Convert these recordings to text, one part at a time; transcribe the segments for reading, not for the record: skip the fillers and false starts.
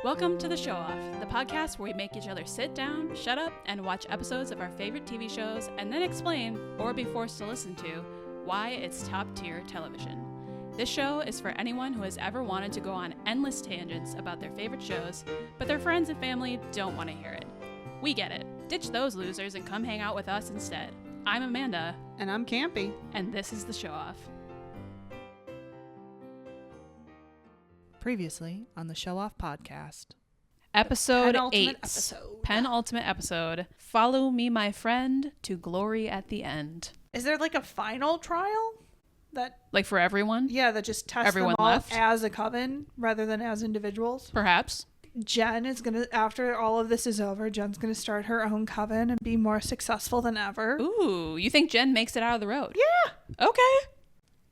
Welcome to The Show Off, the podcast where we make each other sit down, shut up, and watch episodes of our favorite TV shows and then explain, or be forced to listen to, why it's top-tier television. This show is for anyone who has ever wanted to go on endless tangents about their favorite shows, but their friends and family don't want to hear it. We get it. Ditch those losers and come hang out with us instead. I'm Amanda. And I'm Campy. And this is The Show Off. Previously on the Show Off podcast. Episode 8. Episode. Penultimate episode. Follow me, my friend, to glory at the end. Is there like a final trial that Like for everyone? that just tests Everyone them all left? as a coven rather than as individuals? Perhaps. Jen is gonna, after all of this is over, Jen's gonna start her own coven and be more successful than ever. Ooh, you think Jen makes it out of the road? Yeah, Okay.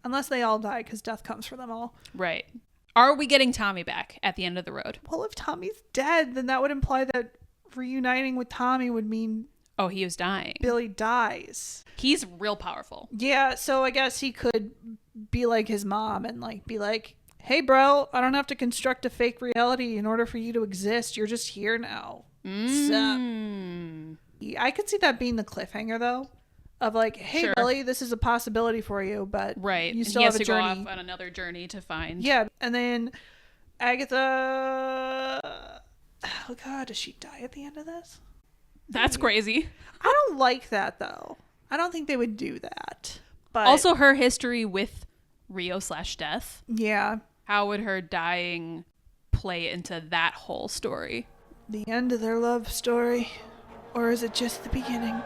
unless they all die because death comes for them all. Right. Are we getting Tommy back at the end of the road? Well, if Tommy's dead, then that would imply that reuniting with Tommy would mean Oh, he was dying. Billy dies. He's real powerful. Yeah, so I guess he could be like his mom and like be like, hey bro, I don't have to construct a fake reality in order for you to exist. You're just here now. So I could see that being the cliffhanger though. Of like, hey Sure. Billy, this is a possibility for you, but Right. you And still he have has a to go journey. off on another journey to find. Yeah, and then Agatha. Oh god, does she die at the end of this? That's crazy. I don't like that though. I don't think they would do that. But Also, her history with Rio/Death. yeah, How would her dying play into that whole story? the end of their love story, or is it just the beginning?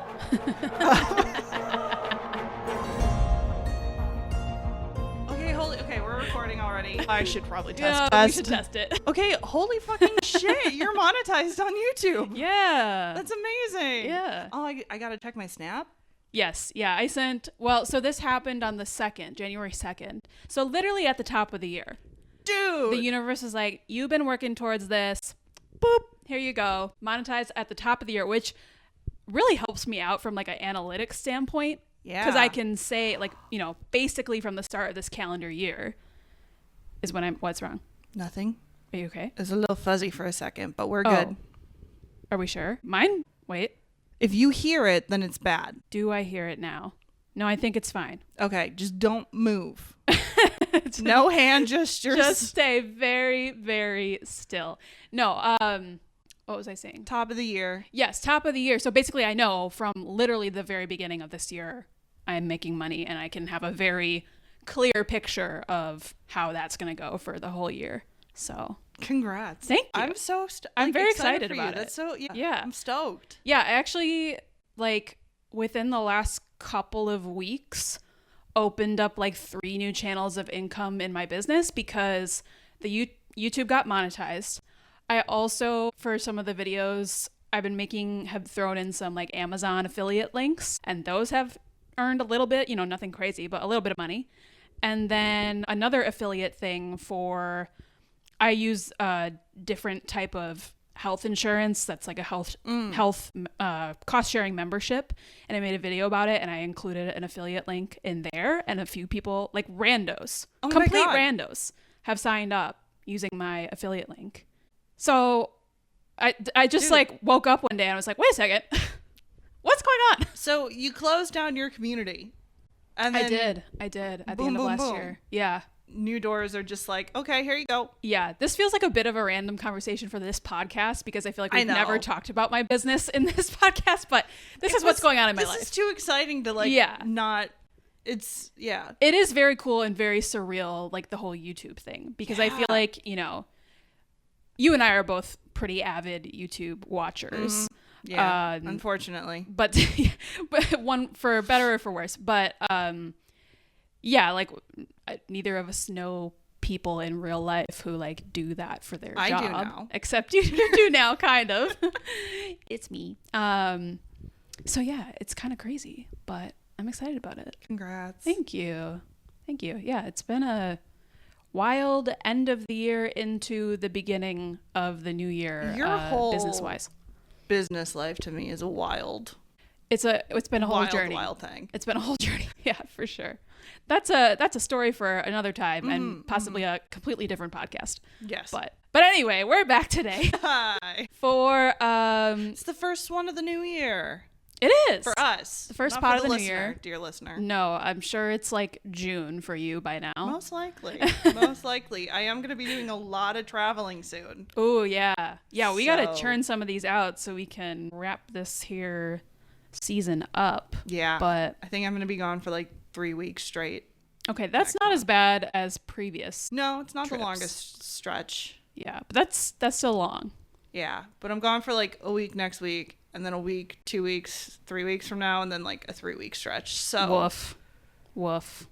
Okay, we're recording already. I should probably Yeah, we should test it. Okay, holy fucking shit, you're monetized on YouTube. Yeah. That's amazing. Yeah. Oh, I gotta check my snap. Yes. Yeah. I sent. Well, so this happened on the 2nd, January 2nd. So literally at the top of the year. Dude. The universe is like, you've been working towards this. Boop. Here you go. Monetize at the top of the year, which really helps me out from like an analytics standpoint. Yeah. Because I can say like, basically from the start of this calendar year is when what's wrong? Nothing. Are you okay? It was a little fuzzy for a second, but we're Oh. good. Are we sure? Mine? Wait. If you hear it, then it's bad. Do I hear it now? No, I think it's fine. Okay, just don't move. No hand gestures. Just stay very, very still. No, what was I saying? Top of the year. Yes, top of the year. So basically I know from literally the very beginning of this year, I'm making money and I can have a very clear picture of how that's going to go for the whole year. So Congrats. thank you. I'm so I'm very excited excited for about you. it. That's so Yeah. I'm stoked. Yeah, actually, like within the last couple of weeks, opened up like 3 new channels of income in my business because the YouTube got monetized. I also, for some of the videos I've been making, have thrown in some like Amazon affiliate links, and those have earned a little bit, nothing crazy, but a little bit of money. And then another affiliate thing I use a different type of health insurance that's like a health cost sharing membership, and I made a video about it and I included an affiliate link in there, and a few people, like randos, complete randos, have signed up using my affiliate link. So I just like woke up one day and I was like, wait a second, what's going on? So you closed down your community. And then I did at the boom, end of boom, last boom. year. Yeah. New doors are just like, okay, here you go. Yeah, this feels like a bit of a random conversation for this podcast because I feel like we've know. never talked about my business in this podcast, but this is what's going on in my life. This is too exciting to not. It's It is very cool and very surreal, like the whole YouTube thing, because I feel like, you and I are both pretty avid YouTube watchers. Yeah, unfortunately. But one for better or for worse. But yeah, like neither of us know people in real life who like do that for their I job. do now. Except you do now, kind of. It's me. So yeah, it's kind of crazy, but I'm excited about it. Congrats. Thank you. Yeah, it's been a wild end of the year into the beginning of the new year. Your whole business-wise. business life to me is a wild. It's been a whole journey. Wild thing. It's been a whole journey. Yeah, for sure. That's a story for another time and possibly a completely different podcast. Yes. But But anyway, we're back today Hi. for It's the first one of the new year. it is For us. the first Not pod for of the new listener, year. dear listener. No, I'm sure it's like June for you by now. Most likely. Most likely. I am going to be doing a lot of traveling soon. Oh yeah, we gotta So- churn some of these out so we can wrap this here season up. Yeah. But I think I'm going to be gone for like 3 weeks straight. okay, that's not as bad as previous. No, it's not Trips. the longest stretch. Yeah, but that's still long. Yeah. But I'm gone for like a week next week, and then a week, 2 weeks, 3 weeks from now, and then like a 3-week stretch. So Woof.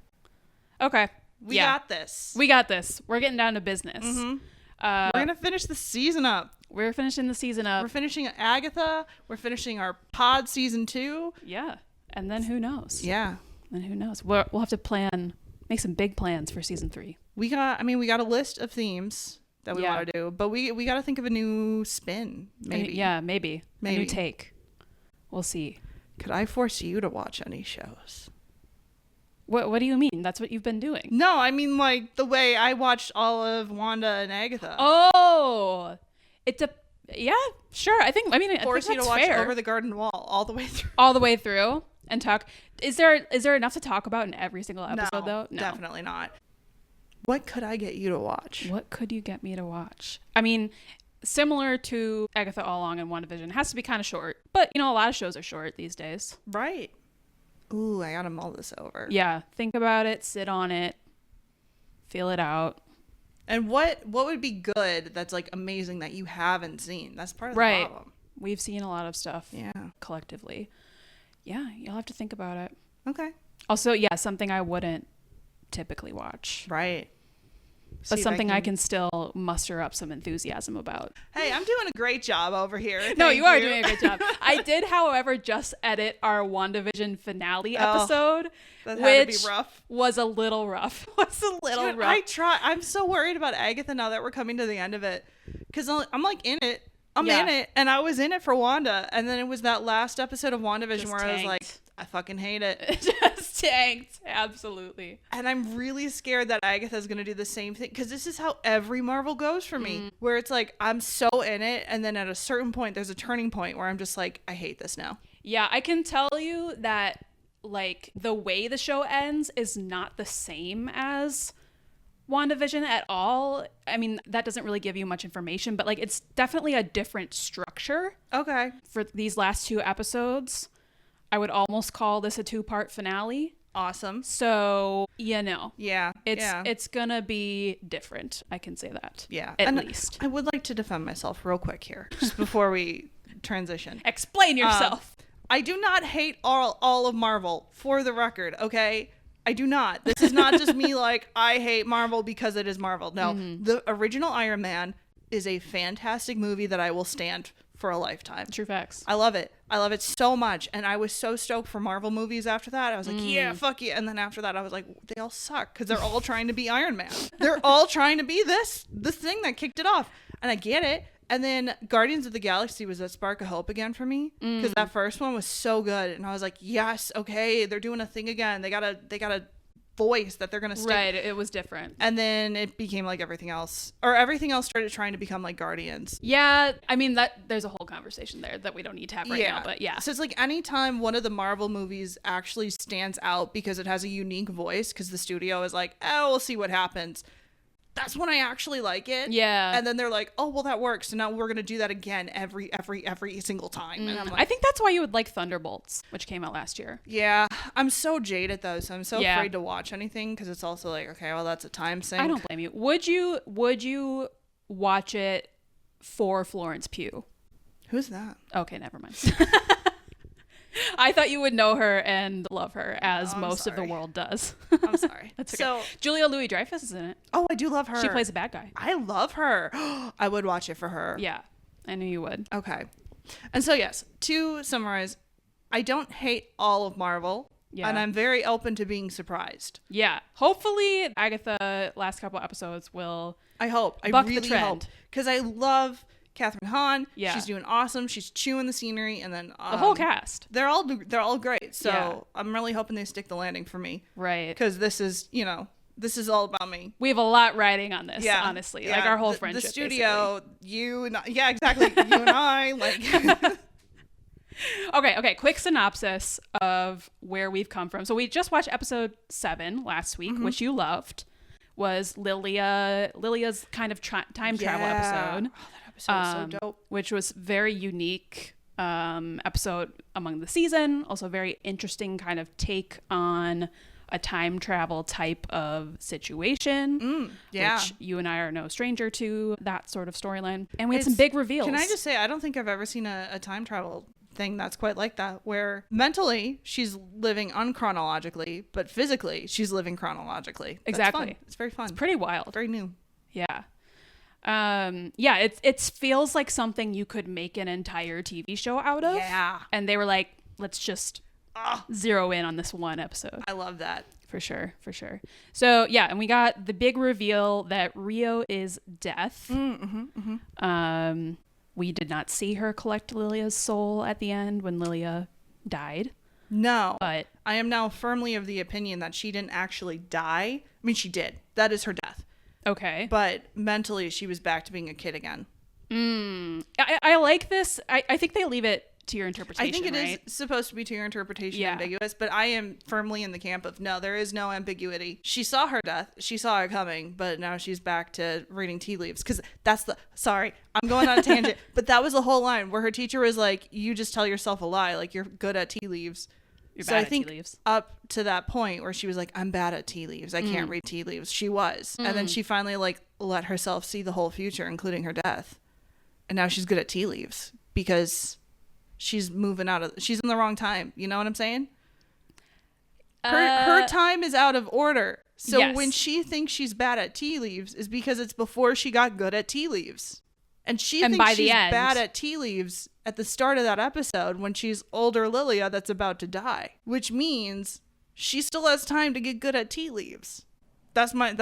Okay, we got this. we got this. We're getting down to business. Mm-hmm. Uh, We're going to finish the season up. we're finishing the season up. We're finishing Agatha. We're finishing our pod season 2. Yeah, and then who knows? Yeah. Then who knows? We'll have to make some big plans for season 3. We got a list of themes that we Yeah. want to do, but we got to think of a new spin, maybe. Maybe. A new Maybe. take. We'll see. Could I force you to watch any shows? What do you mean? That's what you've been doing. No, I mean like the way I watched all of Wanda and Agatha. Oh, yeah, sure. I think Force you to that's watch fair. Over the Garden Wall all the way through. All the way through and talk. Is there enough to talk about in every single episode No, though? No. definitely not. What could I get you to watch? What could you get me to watch? I mean, similar to Agatha All Along and WandaVision, it has to be kind of short. But, a lot of shows are short these days. Right. Ooh, I gotta mull this over. Yeah, think about it, sit on it, feel it out. And what would be good that's like amazing that you haven't seen? That's part of the Right. problem. We've seen a lot of stuff Yeah. collectively. Yeah, you'll have to think about it. Okay. Also, yeah, something I wouldn't typically watch, Right. but See if something I can still muster up some enthusiasm about. Hey, I'm doing a great job over here. No, Thank you are doing a great job. I did, however, just edit our WandaVision finale episode, That had to which be rough. was a little rough. Was a little Dude, rough. I'm so worried about Agatha now that we're coming to the end of it, because I'm like in it. I'm Yeah. in it, and I was in it for Wanda, and then it was that last episode of WandaVision Just where I was like, tanked. I fucking hate it. It just tanked. Absolutely. And I'm really scared that Agatha's gonna do the same thing, because this is how every Marvel goes for me, where it's like I'm so in it, and then at a certain point there's a turning point where I'm just like, I hate this now. Yeah, I can tell you that like the way the show ends is not the same as WandaVision at all. I mean, that doesn't really give you much information, but like it's definitely a different structure Okay. for these last 2 episodes. I would almost call this a 2-part finale. Awesome. So, Yeah. it's gonna be different. I can say that. Yeah. At And least. I would like to defend myself real quick here, just before we transition. Explain yourself. I do not hate all of Marvel, for the record, okay? I do not. This is not just me like, I hate Marvel because it is Marvel. No, the original Iron Man is a fantastic movie that I will stand for a lifetime. True facts. I love it. I love it so much. And I was so stoked for Marvel movies after that. I was like, yeah, fuck yeah. And then after that, I was like, they all suck because they're all trying to be Iron Man. They're all trying to be this thing that kicked it off. And I get it. And then Guardians of the Galaxy was that spark of hope again for me, because that first one was so good. And I was like, yes, okay, they're doing a thing again. They got a voice that they're going to stick. Right, it was different. And then it became like everything else, or everything else started trying to become like Guardians. Yeah, I mean that there's a whole conversation there that we don't need to have right now, but yeah. So it's like anytime one of the Marvel movies actually stands out because it has a unique voice, because the studio is like, oh, we'll see what happens. That's when I actually like it. Yeah. And then they're like, oh, well, that works. So now we're going to do that again every single time. And I'm like, I think that's why you would like Thunderbolts, which came out last year. yeah, I'm so jaded though. So I'm so Yeah. afraid to watch anything, because it's also like, okay, well, that's a time sink. I don't blame you. Would you watch it for Florence Pugh? Who's that? Okay, never mind. I thought you would know her and love her, as I'm most of the sorry. world does. I'm sorry. That's okay. So, Julia Louis-Dreyfus is in it. oh, I do love her. She plays a bad guy. I love her. I would watch it for her. Yeah, I knew you would. Okay. And so, yes, to summarize, I don't hate all of Marvel. Yeah. And I'm very open to being surprised. Yeah, hopefully Agatha last couple episodes will. I hope. I Buck the really trend. hope. Because I love Catherine Hahn. Yeah. She's doing awesome. She's chewing the scenery. And then The whole cast. They're all great. So Yeah. I'm really hoping they stick the landing for me. Right. Because this is, This is all about me. We have a lot riding on this, Yeah, honestly. yeah. Like our whole The friendship. studio, you and I, yeah, exactly. You and I, like. Okay. Quick synopsis of where we've come from. So we just watched episode 7 last week, which you loved. Was Lilia's kind of time travel episode. Oh, that episode was so dope. Which was very unique episode among the season. Also very interesting kind of take on a time travel type of situation. Yeah. Which you and I are no stranger to that sort of storyline. And we had some big reveals. Can I just say, I don't think I've ever seen a time travel thing that's quite like that, where mentally she's living unchronologically, but physically she's living chronologically. That's Exactly. fun. It's very fun. It's pretty wild. Very new. Yeah. Yeah, it feels like something you could make an entire TV show out of. Yeah. And they were like, let's just zero in on this one episode. I love that. For sure. So, yeah, and we got the big reveal that Rio is Death. We did not see her collect Lilia's soul at the end when Lilia died. No. But I am now firmly of the opinion that she didn't actually die. I mean, she did. That is her death. okay. But mentally, she was back to being a kid again. I like this. I think they leave it to your interpretation. I think it right? is supposed to be to your interpretation Yeah. ambiguous, but I am firmly in the camp of no, there is no ambiguity. She saw her death. She saw it coming, but now she's back to reading tea leaves. Because that's sorry, I'm going on a tangent, but that was the whole line where her teacher was like, you just tell yourself a lie. Like, you're good at tea leaves. You're So bad I at think tea leaves. up to that point where she was like, I'm bad at tea leaves. I can't read tea leaves. She was. And then she finally like let herself see the whole future, including her death. And now she's good at tea leaves because she's moving she's in the wrong time. You know what I'm saying? Her time is out of order. So Yes. when she thinks she's bad at tea leaves is because it's before she got good at tea leaves. And she And thinks by the she's end- bad at tea leaves at the start of that episode when she's older Lilia that's about to die, which means she still has time to get good at tea leaves. That's my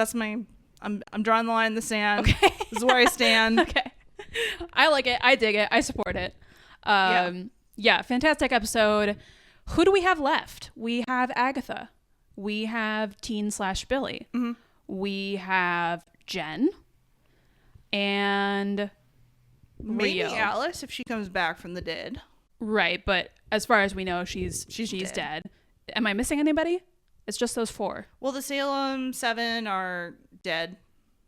I'm drawing the line in the sand. Okay. This is where I stand. Okay. I like it. I dig it. I support it. Yeah, fantastic episode. Who do we have left? We have Agatha. We have Teen/Billy. We have Jen. And Maybe Rio. Alice if she comes back from the dead. Right, but as far as we know, she's dead. dead. Am I missing anybody? It's just those 4. Well, the Salem 7 are dead.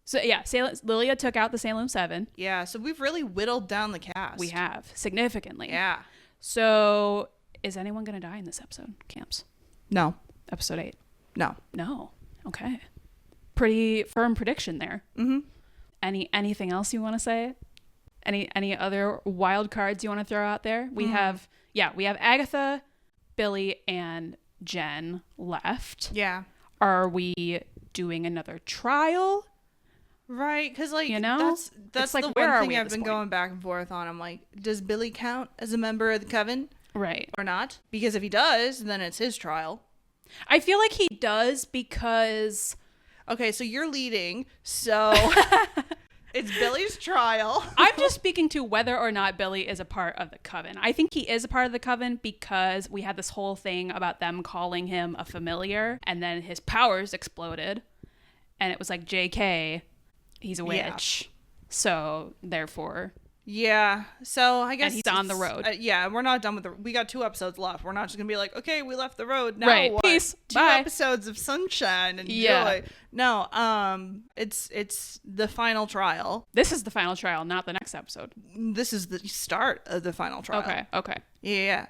So yeah, Lilia took out the Salem 7. Yeah, so we've really whittled down the cast. We have significantly. Yeah. So is anyone going to die in this episode, Camps? No. Episode 8. No. No. Okay. Pretty firm prediction there. Anything else you want to say? Any other wild cards you want to throw out there? We have Agatha, Billy, and Jen left. Yeah. Are we doing another trial? Right, because like You know? that's It's like, the where one are thing we at I've this been point? going back and forth on. I'm like, does Billy count as a member of the coven Right. or not? Because if he does, then it's his trial. I feel like he does because Okay, so you're leading, so it's Billy's trial. I'm just speaking to whether or not Billy is a part of the coven. I think he is a part of the coven because we had this whole thing about them calling him a familiar and then his powers exploded and it was like, JK, he's a Yeah. witch. So therefore, Yeah, so I guess he's on the it's- road. Yeah, we're not done with we got 2 episodes left. We're not just gonna be like, okay, we left the road. Now Right, what? peace, 2 bye. episodes of sunshine and Yeah. joy. No, it's the final trial. this is the final trial, not the next episode. This is the start of the final trial. Okay. Yeah.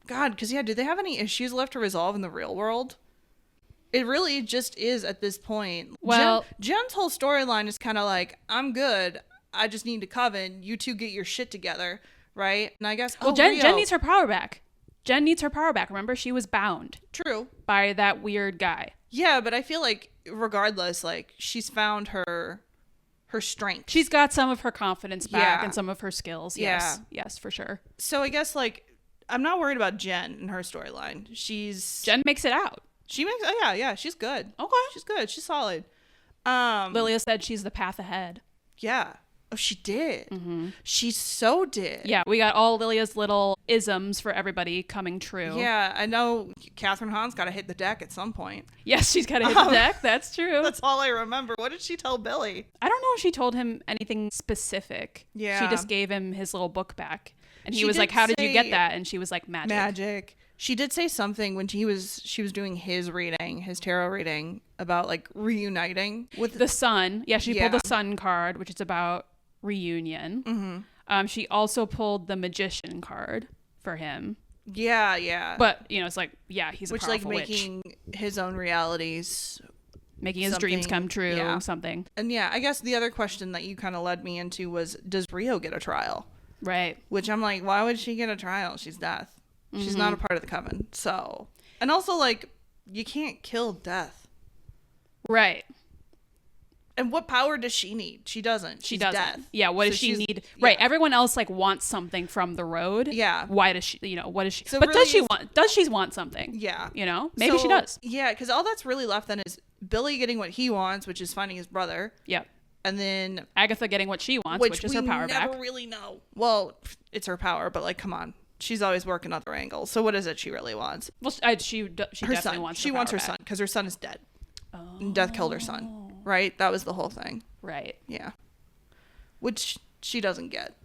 God, because do they have any issues left to resolve in the real world? It really just is at this point. Well- Jen's whole storyline is kind of like, I'm good. I just need to coven. You two get your shit together, right? And I guess Well, Jen Rio. needs her power back. Jen needs her power back. Remember, she was bound True. by that weird guy. Yeah, but I feel like regardless, like she's found her strength. She's got some of her confidence back Yeah. and some of her skills. Yeah. Yes, for sure. So I guess like I'm not worried about Jen and her storyline. Jen makes it out. She makes yeah, she's good. Okay. She's good. She's solid. Lilia said she's the path ahead. Yeah. Oh, she did. Mm-hmm. She so did. Yeah, we got all Lilia's little isms for everybody coming true. Yeah, I know Catherine Hahn's got to hit the deck at some point. Yes, she's got to hit the deck. That's true. That's all I remember. What did she tell Billy? I don't know if she told him anything specific. Yeah. She just gave him his little book back. And he She was did like, how did you say get that? And she was like, magic. Magic. She did say something when she was doing his reading, his tarot reading, about like reuniting with The sun. Yeah, she pulled Yeah. the sun card, which is about reunion. Mm-hmm. She also pulled the magician card for him. Yeah. But, you know, it's like, yeah, he's a Which powerful like making his own realities. making his dreams something- come true, yeah. something. And yeah, I guess the other question that you kind of led me into was, does Rio get a trial? Right. Which I'm like, why would she get a trial? She's death. She's not a part of the coven. So, and also like, you can't kill death. Right. And what power does she need? She doesn't. She She's doesn't. death. Yeah, what So does she she's- need? yeah. Right, everyone else like wants something from the road. Yeah. Why does she, you know, what does she, So but really does she is- want, does she want something? Yeah. You know, maybe she So, does. Yeah, because all that's really left then is Billy getting what he wants, which is finding his brother. Yeah. And then, Agatha getting what she wants, which is her power never back. really know. Well, it's her power, but like, come on. She's always working other angles. So what is it she really wants? Well, she Her definitely son. wants She her wants power her son back. because her son is dead. And death killed her son. Right? That was the whole thing. Right. Yeah. Which she doesn't get.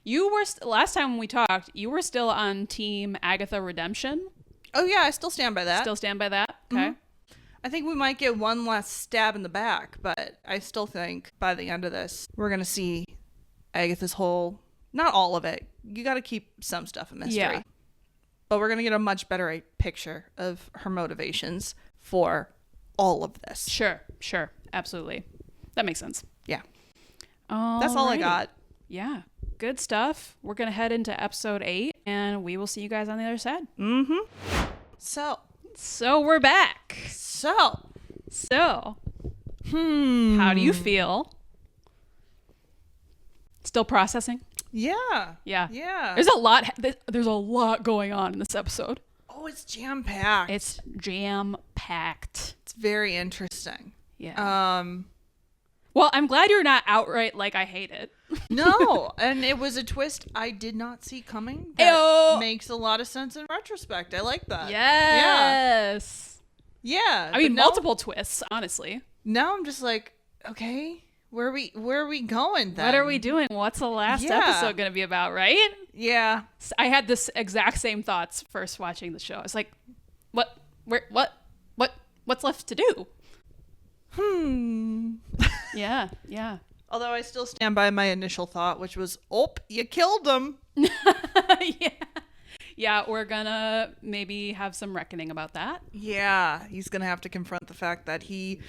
You were last time when we talked, you were still on team Agatha redemption. Oh yeah, I still stand by that. Still stand by that. Okay. I think we might get one last stab in the back, but I still think by the end of this, we're going to see Agatha's whole, not all of it. You got to keep some stuff a mystery. Yeah. But we're going to get a much better picture of her motivations for all of this. Sure. Absolutely. That makes sense. Yeah. That's all I Alrighty. got. Yeah. Good stuff. We're going to head into episode 8 and we will see you guys on the other side. So we're back. So, how do you feel? Still processing? Yeah. Yeah. There's a lot going on in this episode. Oh, it's jam-packed. It's jam-packed. It's very interesting. Yeah. Well, I'm glad you're not outright like I hate it. No, and it was a twist I did not see coming. That Ayo. makes a lot of sense in retrospect. I like that. Yes. Yeah. I mean, but now- multiple twists, honestly. Now I'm just like, okay, where are we going then? What are we doing? What's the last Yeah. episode going to be about, right? Yeah. I had this exact same thoughts first watching the show. It's like, what's left to do? Yeah. Although I still stand by my initial thought, which was, oh, you killed him. Yeah, we're gonna maybe have some reckoning about that. Yeah, he's gonna have to confront the fact that he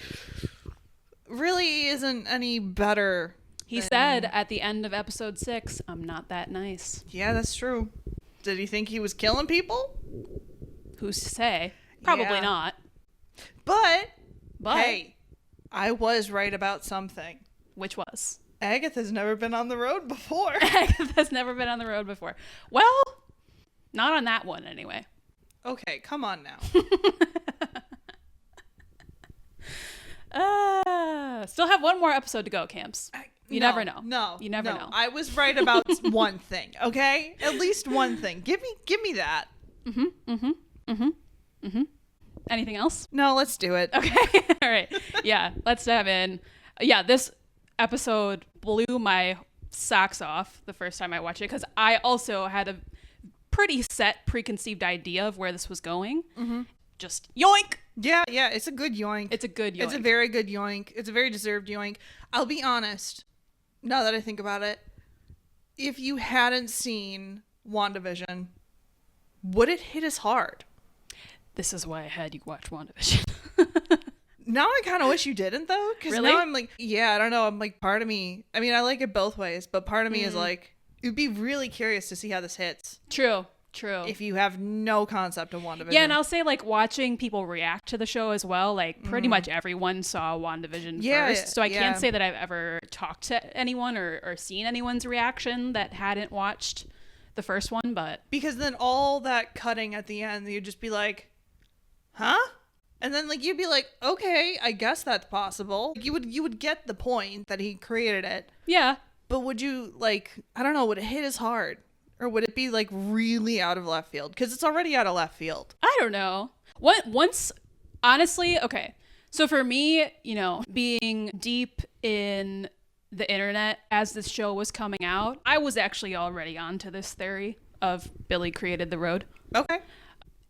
really isn't any better. He said at the end of episode 6, I'm not that nice. Yeah, that's true. Did he think he was killing people? Who's to say? Probably Yeah. not. But But hey, I was right about something. which was? Agatha's never been on the road before. Agatha's never been on the road before. Well, not on that one anyway. Okay, come on now. Still have one more episode to go, Camps. You never know. No, You never know. I was right about one thing. Okay, at least one thing. Give me that. Anything else? No, let's do it. Okay. All right. Yeah, let's dive in. Yeah, this episode blew my socks off the first time I watched it because I also had a pretty set preconceived idea of where this was going. Just yoink. Yeah, it's a good yoink. It's a good yoink. It's a very good yoink. It's a very deserved yoink. I'll be honest, now that I think about it, if you hadn't seen WandaVision, would it hit as hard? This is why I had you watch WandaVision. Now I kind of wish you didn't, though, because Really? now I'm like, yeah, I don't know. I'm like, part of me, I mean, I like it both ways, but part of me is like, it would be really curious to see how this hits True. if you have no concept of WandaVision. Yeah, and I'll say, like, watching people react to the show as well, like, pretty much everyone saw WandaVision first. So I yeah. can't say that I've ever talked to anyone or seen anyone's reaction that hadn't watched the first one, but... Because then all that cutting at the end, you'd just be like, huh? And then like you'd be like, okay, I guess that's possible. Like, you would get the point that he created it. Yeah. But would you like, I don't know, would it hit as hard? Or would it be like really out of left field? Because it's already out of left field. I don't know. Once, honestly, okay. So for me, you know, being deep in the internet as this show was coming out, I was actually already onto this theory of Billy created the road. Okay.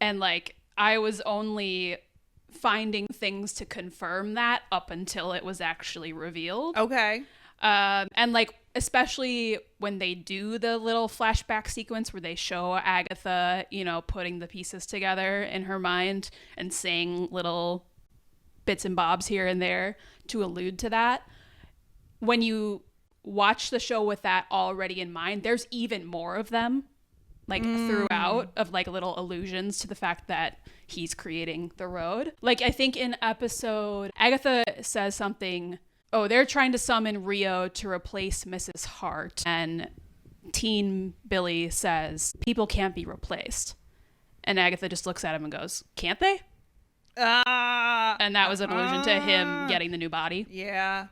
And like, I was only finding things to confirm that up until it was actually revealed. Okay. And like, especially when they do the little flashback sequence where they show Agatha, you know, putting the pieces together in her mind and saying little bits and bobs here and there to allude to that. When you watch the show with that already in mind, there's even more of them, like throughout, of like little allusions to the fact that he's creating the road. Like, I think in episode, Agatha says something, oh, they're trying to summon Rio to replace Mrs. Hart. And teen Billy says, people can't be replaced. And Agatha just looks at him and goes, can't they? And that was an allusion to him getting the new body. Yeah.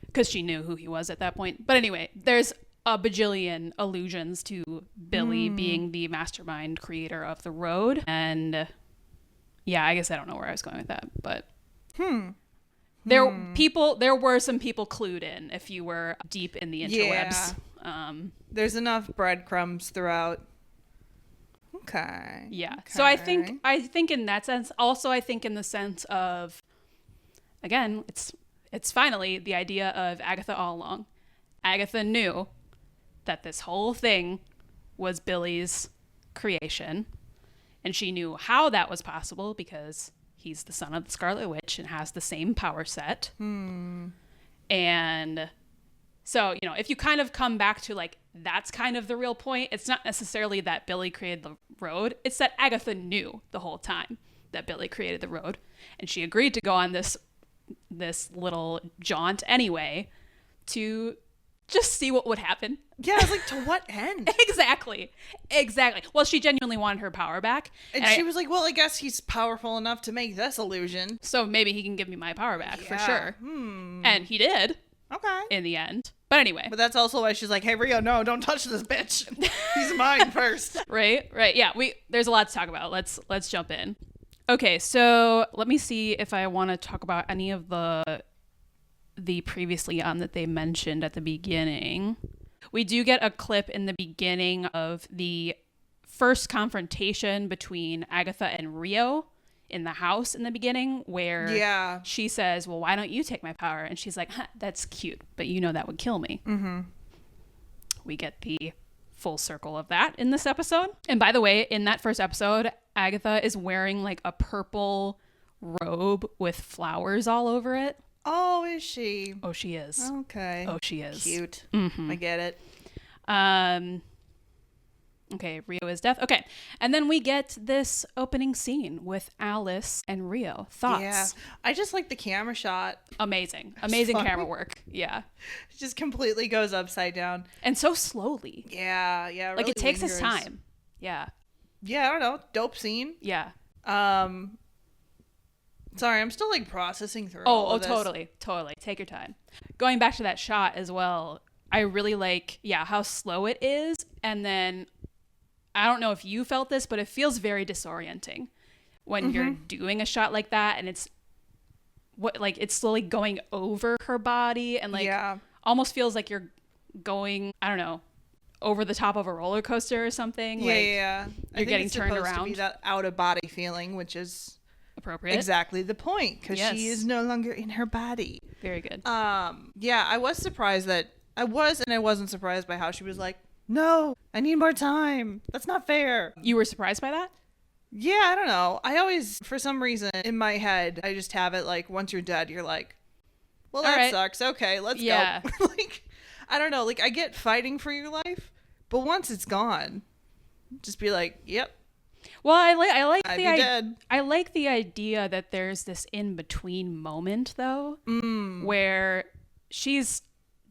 Because she knew who he was at that point. But anyway, there's a bajillion allusions to Billy being the mastermind creator of the road. And yeah, I guess I don't know where I was going with that, but there were some people clued in if you were deep in the interwebs. Yeah. There's enough breadcrumbs throughout. Okay. Yeah. Okay. So I think in that sense, also I think in the sense of, again, it's finally the idea of Agatha all along. Agatha knew that this whole thing was Billy's creation, and she knew how that was possible because he's the son of the Scarlet Witch and has the same power set. And so, you know, if you kind of come back to like, that's kind of the real point, it's not necessarily that Billy created the road, it's that Agatha knew the whole time that Billy created the road, and she agreed to go on this little jaunt anyway to just see what would happen. Yeah, I was like, to what end? Exactly. Well, she genuinely wanted her power back. And she was like, well, I guess he's powerful enough to make this illusion. So maybe he can give me my power back for sure. Hmm. And he did. Okay. In the end. But anyway. But that's also why she's like, hey, Rio, no, don't touch this bitch. He's mine first. Right. Yeah, there's a lot to talk about. Let's jump in. Okay, so let me see if I want to talk about any of the previously on that they mentioned at the beginning. We do get a clip in the beginning of the first confrontation between Agatha and Rio in the house in the beginning, where she says, well, why don't you take my power? And she's like, that's cute, but you know that would kill me. We get the full circle of that in this episode. And by the way, in that first episode, Agatha is wearing like a purple robe with flowers all over it. Oh, is she? Oh, she is. Okay. Oh, she is. Cute. Mm-hmm. I get it. Okay, Rio is death. Okay, and then we get this opening scene with Alice and Rio. Thoughts? Yeah. I just like the camera shot. Amazing camera work. Yeah. It just completely goes upside down. And so slowly. Yeah. Really like it takes lingers. its time. Yeah. Yeah, I don't know. Dope scene. Yeah. Sorry, I'm still like processing through all of this. Totally. Take your time. Going back to that shot as well, I really like, how slow it is. And then, I don't know if you felt this, but it feels very disorienting when you're doing a shot like that. And it's slowly going over her body and almost feels like you're going, I don't know, over the top of a roller coaster or something. Yeah. You're getting turned around. To be that out of body feeling, which is appropriate. Exactly the point, because she is no longer in her body. Very good. I was surprised that I wasn't surprised by how she was like, no, I need more time. That's not fair. You were surprised by that? Yeah, I don't know. I always, for some reason, in my head, I just have it like, once you're dead, you're like, well, that sucks. Okay, let's go. Like, I don't know. Like, I get fighting for your life, but once it's gone, just be like, yep. Well, I like the idea that there's this in between moment though, where she's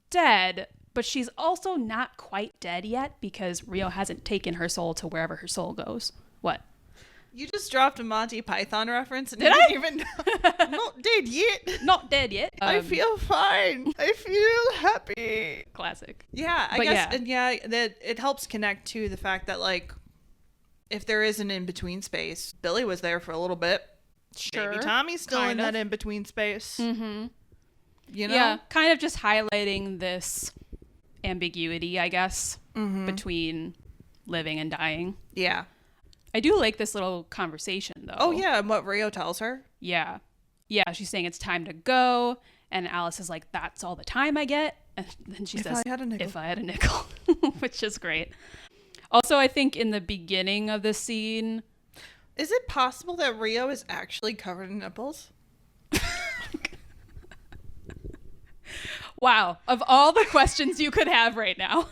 dead, but she's also not quite dead yet because Rio hasn't taken her soul to wherever her soul goes. What? You just dropped a Monty Python reference and Did I I? didn't even know. Not dead yet. Not dead yet. I feel fine. I feel happy. Classic. Yeah, I But guess, yeah. and yeah, that it helps connect to the fact that, like, if there is an in-between space, Billy was there for a little bit. Sure. Maybe Tommy's still in kind of. that in-between space. Mm-hmm. You know? Yeah, kind of just highlighting this ambiguity, I guess, Mm-hmm. between living and dying. Yeah. I do like this little conversation, though. Oh, yeah, and what Rio tells her. Yeah. Yeah, she's saying it's time to go. And Alice is like, that's all the time I get. And then she says, I had a nickel. if I had a nickel, which is great. Also, I think in the beginning of this scene, Is it possible that Rio is actually covered in nipples? wow, of all the questions you could have right now,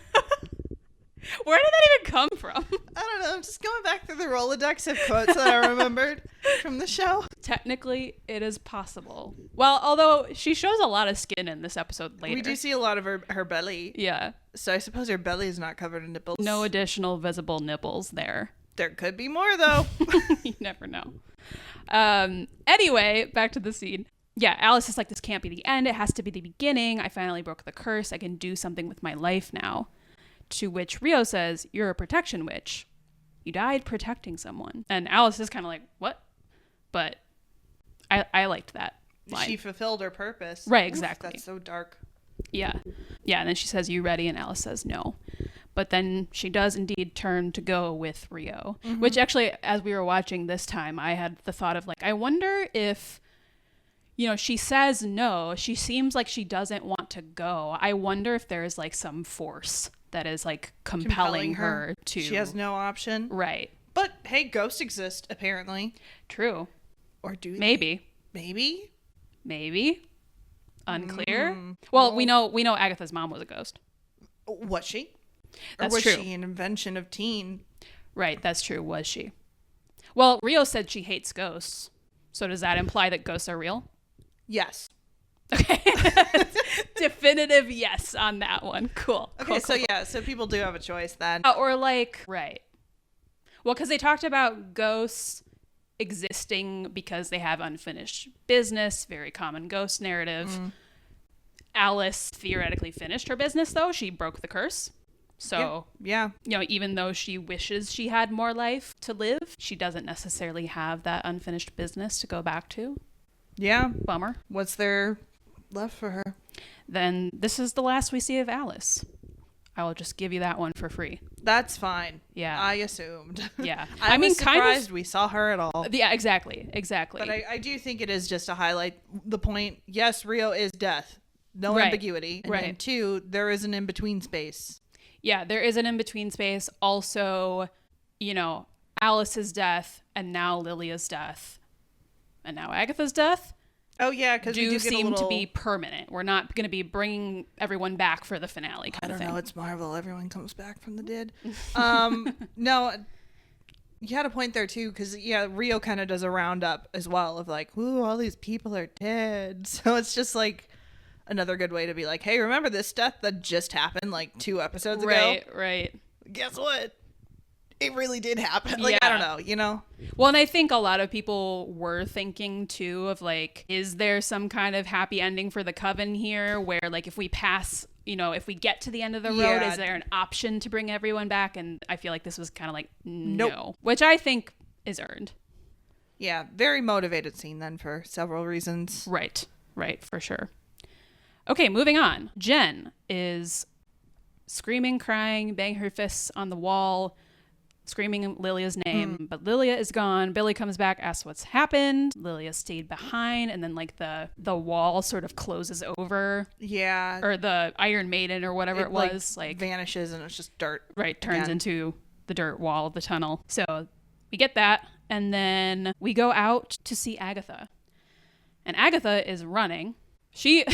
where did that even come from? I don't know. I'm just going back through the Rolodex of quotes that I remembered from the show. Technically, it is possible. Well, although she shows a lot of skin in this episode later. We do see a lot of her belly. Yeah. So I suppose her belly is not covered in nipples. No additional visible nipples there. There could be more, though. You never know. Anyway, back to the scene. Yeah, Alice is like, this can't be the end. It has to be the beginning. I finally broke the curse. I can do something with my life now. To which Rio says, you're a protection witch. You died protecting someone. And Alice is kind of like, what? But I liked that line. She fulfilled her purpose. Right, Oof, exactly. that's so dark. Yeah. Yeah, and then she says, you ready? And Alice says, no. But then she does indeed turn to go with Rio, which actually, as we were watching this time, I had the thought of like, I wonder if, you know, she says no. She seems like she doesn't want to go. I wonder if there is like some force that is like compelling her to. She has no option. Right. But hey, ghosts exist, apparently. True. Or do they? Maybe. Maybe? Maybe. Unclear. Well, we know Agatha's mom was a ghost. Was she? That's or was true. she an invention of teen? Right, that's true. Was she? Well, Rio said she hates ghosts. So does that imply that ghosts are real? Yes. Okay. Definitive yes on that one. Cool. Okay, Cool, so cool. yeah, so people do have a choice then. Or like, right. Well, because they talked about ghosts existing because they have unfinished business, very common ghost narrative. Alice theoretically finished her business, though. She broke the curse. So, Yeah. you know, even though she wishes she had more life to live, she doesn't necessarily have that unfinished business to go back to. Yeah. Bummer. What's there left for her? Then this is the last we see of Alice. I will just give you that one for free. That's fine. Yeah. I assumed. Yeah. I mean, kind surprised we saw her at all. Yeah, exactly. Exactly. But I do think it is just to highlight the point. Yes, Rio is death. No Right. ambiguity. And Right. then two, there is an in-between space. Yeah, there is an in-between space. Also, you know, Alice's death and now Lilia's death and now Agatha's death Oh, yeah, because we do do get seem a little... to be permanent. We're not going to be bringing everyone back for the finale I kind of don't thing. know. It's Marvel. Everyone comes back from the dead. No, you had a point there, too, because, yeah, Rio kind of does a roundup as well of like, ooh, all these people are dead. So it's just like another good way to be like, hey, remember this death that just happened like 2 episodes ago? Right. Guess what? It really did happen. Like, I Yeah. don't know, you know? Well, and I think a lot of people were thinking too of like, is there some kind of happy ending for the coven here where like if we pass, you know, if we get to the end of the road, Yeah. is there an option to bring everyone back? And I feel like this was kind of like, no, Nope. which I think is earned. Yeah, very motivated scene then for several reasons. Right, for sure. Okay, moving on. Jen is screaming, crying, banging her fists on the wall, screaming Lilia's name, but Lilia is gone. Billy comes back, asks what's happened. Lilia stayed behind, and then like the wall sort of closes over, Yeah. or the Iron Maiden or whatever it was, like vanishes and it's just dirt. right, turns again. into the dirt wall of the tunnel. So we get that, and then we go out to see Agatha. And Agatha is running. She's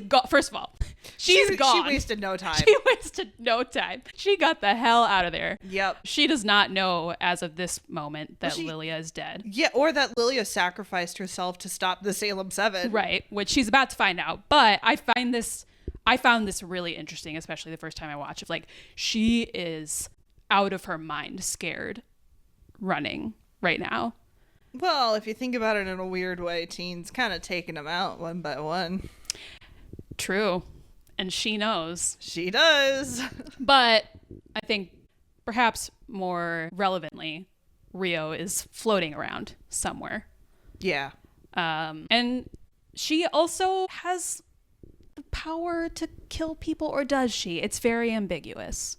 gone. First of all, she's gone. She wasted no time. She wasted no time. She got the hell out of there. Yep. She does not know as of this moment that Well, Lilia is dead. Yeah, or that Lilia sacrificed herself to stop the Salem 7. Right, which she's about to find out. But I found this really interesting, especially the first time I watched it. Like, she is out of her mind scared running right now. Well, if you think about it in a weird way, Teen's kind of taking them out one by one. True. And she knows. She does. But I think perhaps more relevantly, Rio is floating around somewhere. Yeah. And she also has the power to kill people, or does she? It's very ambiguous.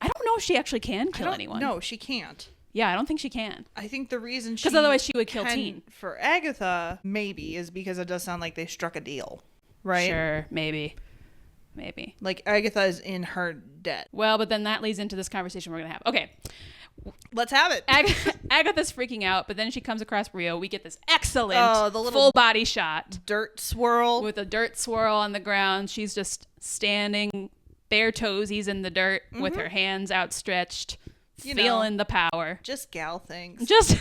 I don't know if she actually can kill anyone. No, she can't. Yeah, I don't think she can. I think the reason she... Because otherwise she would kill can, Teen. For Agatha, maybe, is because it does sound like they struck a deal. Right? Sure, maybe. Like, Agatha is in her debt. Well, but then that leads into this conversation we're going to have. Okay. Let's have it. Agatha's freaking out, but then she comes across Rio. We get this excellent the little full body shot. Dirt swirl. With a dirt swirl on the ground. She's just standing bare toesies in the dirt with her hands outstretched, feeling the power. Just gal things. Just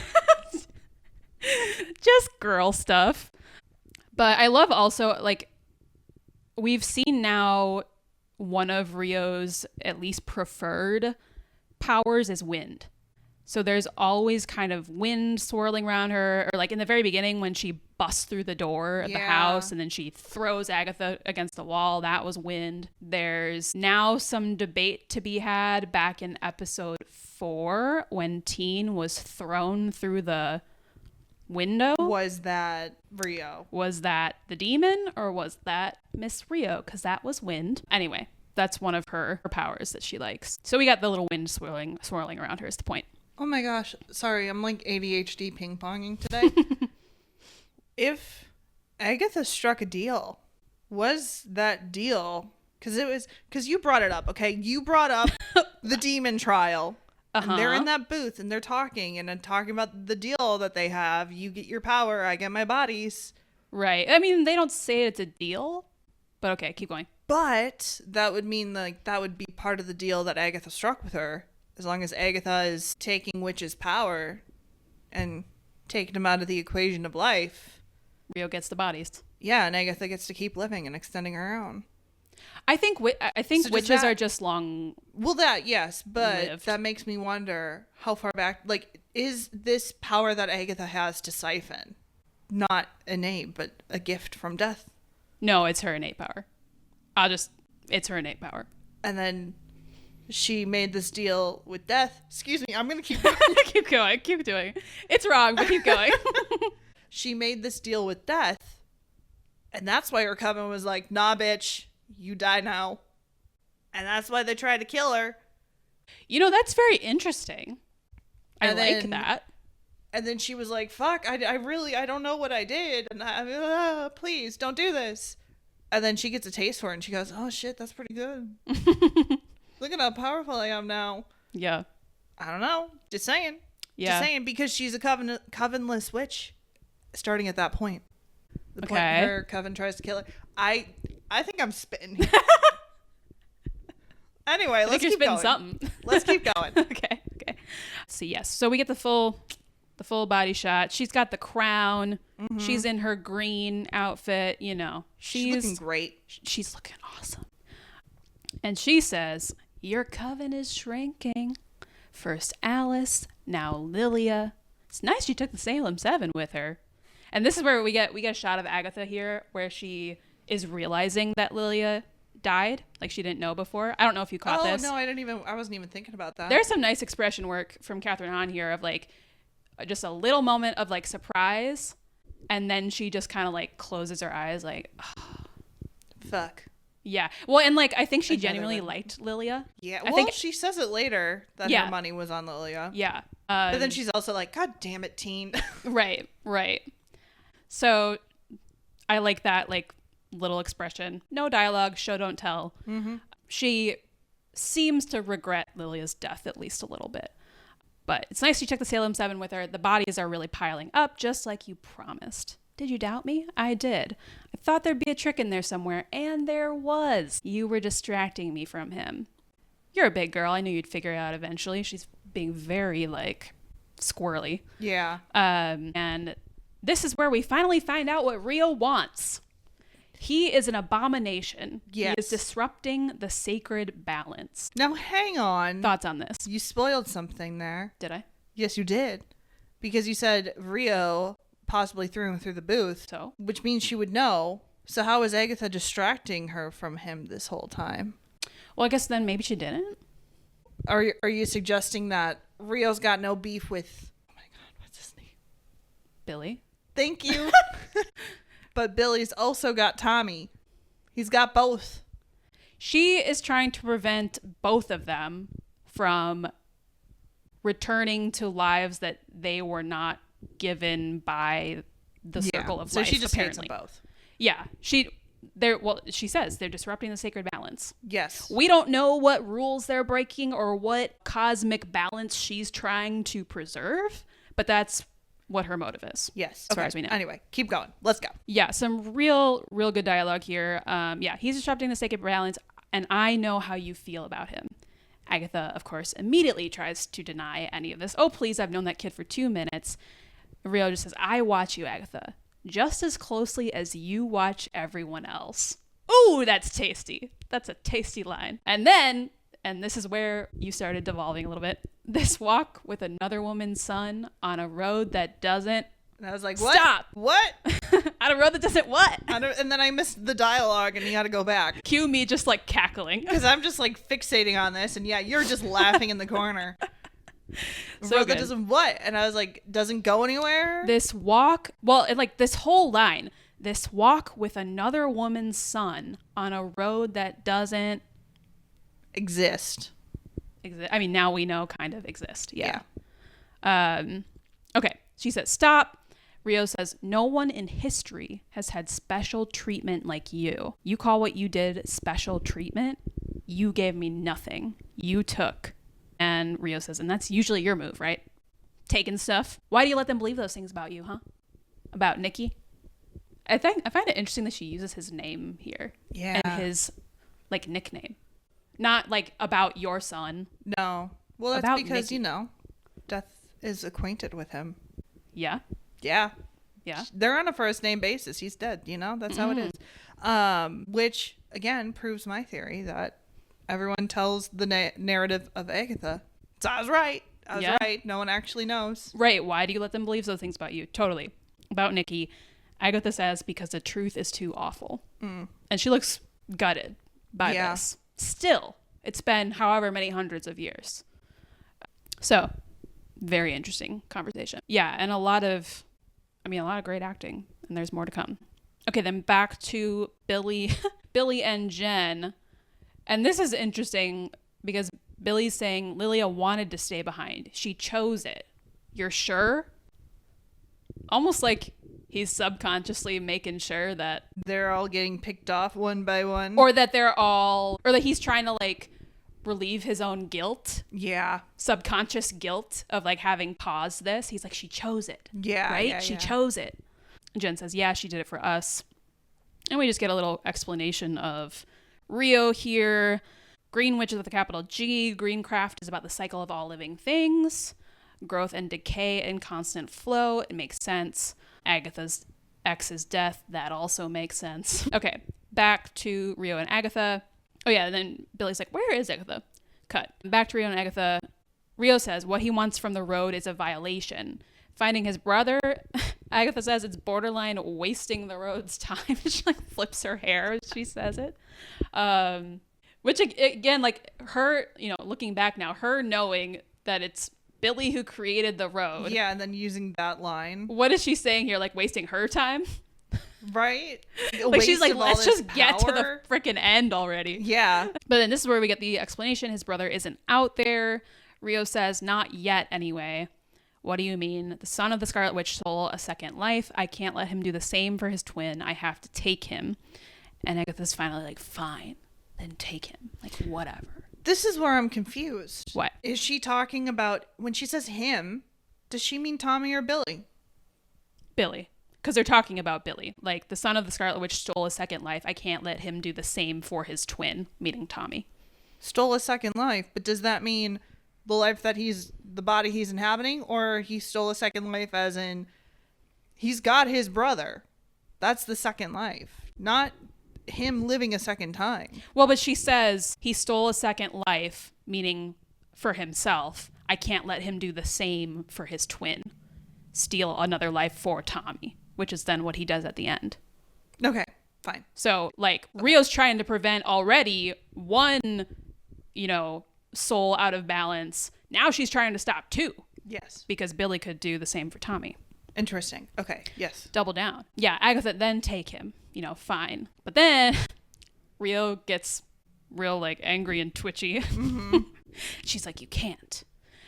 girl stuff. But I love also, like, we've seen now one of Rio's at least preferred powers is wind. So there's always kind of wind swirling around her, or like in the very beginning when she busts through the door of the house and then she throws Agatha against the wall, that was wind. There's now some debate to be had back in episode 4 when Teen was thrown through the window. Was that Rio? Was that the demon, or was that Miss Rio? Because that was wind. Anyway, that's one of her powers that she likes. So we got the little wind swirling around her is the point. Oh my gosh. Sorry, I'm like ADHD ping-ponging today. If Agatha struck a deal, was that deal... Because you brought it up, okay? You brought up the demon trial. And they're in that booth and they're talking and talking about the deal that they have. You get your power, I get my bodies. Right. I mean, they don't say it's a deal, but okay, keep going. But that would mean like that would be part of the deal that Agatha struck with her. As long as Agatha is taking Witch's power and taking him out of the equation of life. Rio gets the bodies. Yeah, and Agatha gets to keep living and extending her own. I think So witches are just long. Well, that, yes, but lived. that makes me wonder how far back, like, is this power that Agatha has to siphon not innate, but a gift from death? No, it's her innate power. It's her innate power. And then she made this deal with death. Excuse me, I'm going to keep going. Keep doing. It's wrong, but keep going. She made this deal with death, and that's why her coven was like, nah, bitch. You die now. And that's why they tried to kill her. You know, that's very interesting. I like that. And then she was like, fuck, I don't know what I did. And please, don't do this. And then she gets a taste for it and she goes, oh shit, that's pretty good. Look at how powerful I am now. Yeah. I don't know. Just saying. Yeah. Just saying, because she's a covenless witch starting at that point. The point her coven tries to kill her. I think I'm spitting here. Anyway, let's keep going. Something. Let's keep going. Okay. So yes, so we get the full body shot. She's got the crown. Mm-hmm. She's in her green outfit. You know, she's looking great. She's looking awesome. And she says, "Your coven is shrinking. First Alice, now Lilia. It's nice she took the Salem 7 with her." And this is where we get a shot of Agatha here, where she is realizing that Lilia died, like she didn't know before. I don't know if you caught this. Oh no, I wasn't even thinking about that. There's some nice expression work from Catherine Hahn here of like just a little moment of like surprise, and then she just kind of like closes her eyes like, oh. Fuck. Yeah. Well, and like I think she genuinely liked Lilia. Yeah. I think she says it later that her money was on Lilia. Yeah. But then she's also like, God damn it, Teen. Right. So I like that like little expression. No dialogue, show don't tell. Mm-hmm. She seems to regret Lilia's death at least a little bit. But it's nice you checked the Salem 7 with her. The bodies are really piling up just like you promised. Did you doubt me? I did. I thought there'd be a trick in there somewhere, and there was. You were distracting me from him. You're a big girl. I knew you'd figure it out eventually. She's being very like squirrely. Yeah. And this is where we finally find out what Rio wants. He is an abomination. Yes. He is disrupting the sacred balance. Now, hang on. Thoughts on this? You spoiled something there. Did I? Yes, you did. Because you said Rio possibly threw him through the booth, So? which means she would know. So how was Agatha distracting her from him this whole time? Well, I guess then maybe she didn't. Are you suggesting that Rio's got no beef with... Oh my God, what's his name? Billy. Thank you. But Billy's also got Tommy. He's got both. She is trying to prevent both of them from returning to lives that they were not given by the circle of so life. she just hates apparently. them both. Yeah, she says they're disrupting the sacred balance. Yes. We don't know what rules they're breaking or what cosmic balance she's trying to preserve, but that's what her motive is. Yes. As far as we know. Anyway, keep going. Let's go. Yeah, some real good dialogue here. Yeah, he's disrupting the sacred balance, and I know how you feel about him. Agatha, of course, immediately tries to deny any of this. Oh, please, I've known that kid for 2 minutes. Rio just says, I watch you, Agatha, just as closely as you watch everyone else. Ooh, that's tasty. That's a tasty line. And then, and this is where you started devolving a little bit, this walk with another woman's son on a road that doesn't... And I was like, what? Stop. What? On a road that doesn't what? And then I missed the dialogue and you had to go back. Cue me just like cackling. Because I'm just like fixating on this. And yeah, you're just laughing in the corner. So Road that good. doesn't what? And I was like, doesn't go anywhere? This walk, well, like this whole line, this walk with another woman's son on a road that doesn't exist. exist. I mean, now we know kind of exist. Yeah. Okay. She says, stop. Rio says, no one in history has had special treatment like you. You call what you did special treatment? You gave me nothing. You took. And Rio says, and that's usually your move, right? Taking stuff. Why do you let them believe those things about you, huh? About Nikki? I find it interesting that she uses his name here. Yeah. And his, like, nickname. Not, like, about your son. No. Well, that's About because, Nikki. Death is acquainted with him. Yeah. Yeah. Yeah. They're on a first name basis. He's dead, That's how it is. Which, again, proves my theory that everyone tells the narrative of Agatha. So I was right. I was right. No one actually knows. Right. Why do you let them believe those things about you? Totally. About Nikki, Agatha says because the truth is too awful. And she looks gutted by this. Still, it's been however many hundreds of years. So, very interesting conversation. Yeah, and a lot of great acting, and there's more to come. Okay, then back to Billy and Jen. And this is interesting because Billy's saying Lilia wanted to stay behind. She chose it. You're sure? Almost like he's subconsciously making sure that they're all getting picked off one by one. or that he's trying to like relieve his own guilt. Yeah. Subconscious guilt of like having paused this. He's like, she chose it. Yeah. Right? Yeah, She chose it. And Jen says, yeah, she did it for us. And we just get a little explanation of Rio here. Green Witch is with a capital G. Greencraft is about the cycle of all living things. Growth and decay and constant flow. It makes sense. Agatha's ex's death. That also makes sense. Okay. Back to Rio and Agatha. Oh yeah, and then Billy's like, where is Agatha? Cut. Back to Rio and Agatha. Rio says what he wants from the road is a violation. Finding his brother, Agatha says it's borderline wasting the road's time. She like flips her hair as she says it. Which again, like her, looking back now, her knowing that it's Billy who created the road. Yeah, and then using that line. What is she saying here? Like wasting her time? Right? Like she's like, let's just get to the freaking end already. Yeah. But then this is where we get the explanation. His brother isn't out there. Rio says, not yet anyway. What do you mean? The son of the Scarlet Witch stole a second life. I can't let him do the same for his twin. I have to take him. And Agatha's finally like, fine, then take him. Like, whatever. This is where I'm confused. What? Is she talking about, when she says him, does she mean Tommy or Billy? Billy. Because they're talking about Billy. Like, the son of the Scarlet Witch stole a second life. I can't let him do the same for his twin, meaning Tommy. Stole a second life, but does that mean the life that the body he's inhabiting, or he stole a second life as in he's got his brother? That's the second life, not him living a second time. Well, but she says he stole a second life, meaning for himself. I can't let him do the same for his twin. steal another life for Tommy, which is then what he does at the end. Okay, fine. So, like, Rio's trying to prevent already one, soul out of balance. Now she's trying to stop 2. Yes. Because Billy could do the same for Tommy. Interesting. Okay, yes. Double down. Yeah, Agatha, then take him. Fine. But then Rio gets real, like, angry and twitchy. Mm-hmm. She's like, you can't.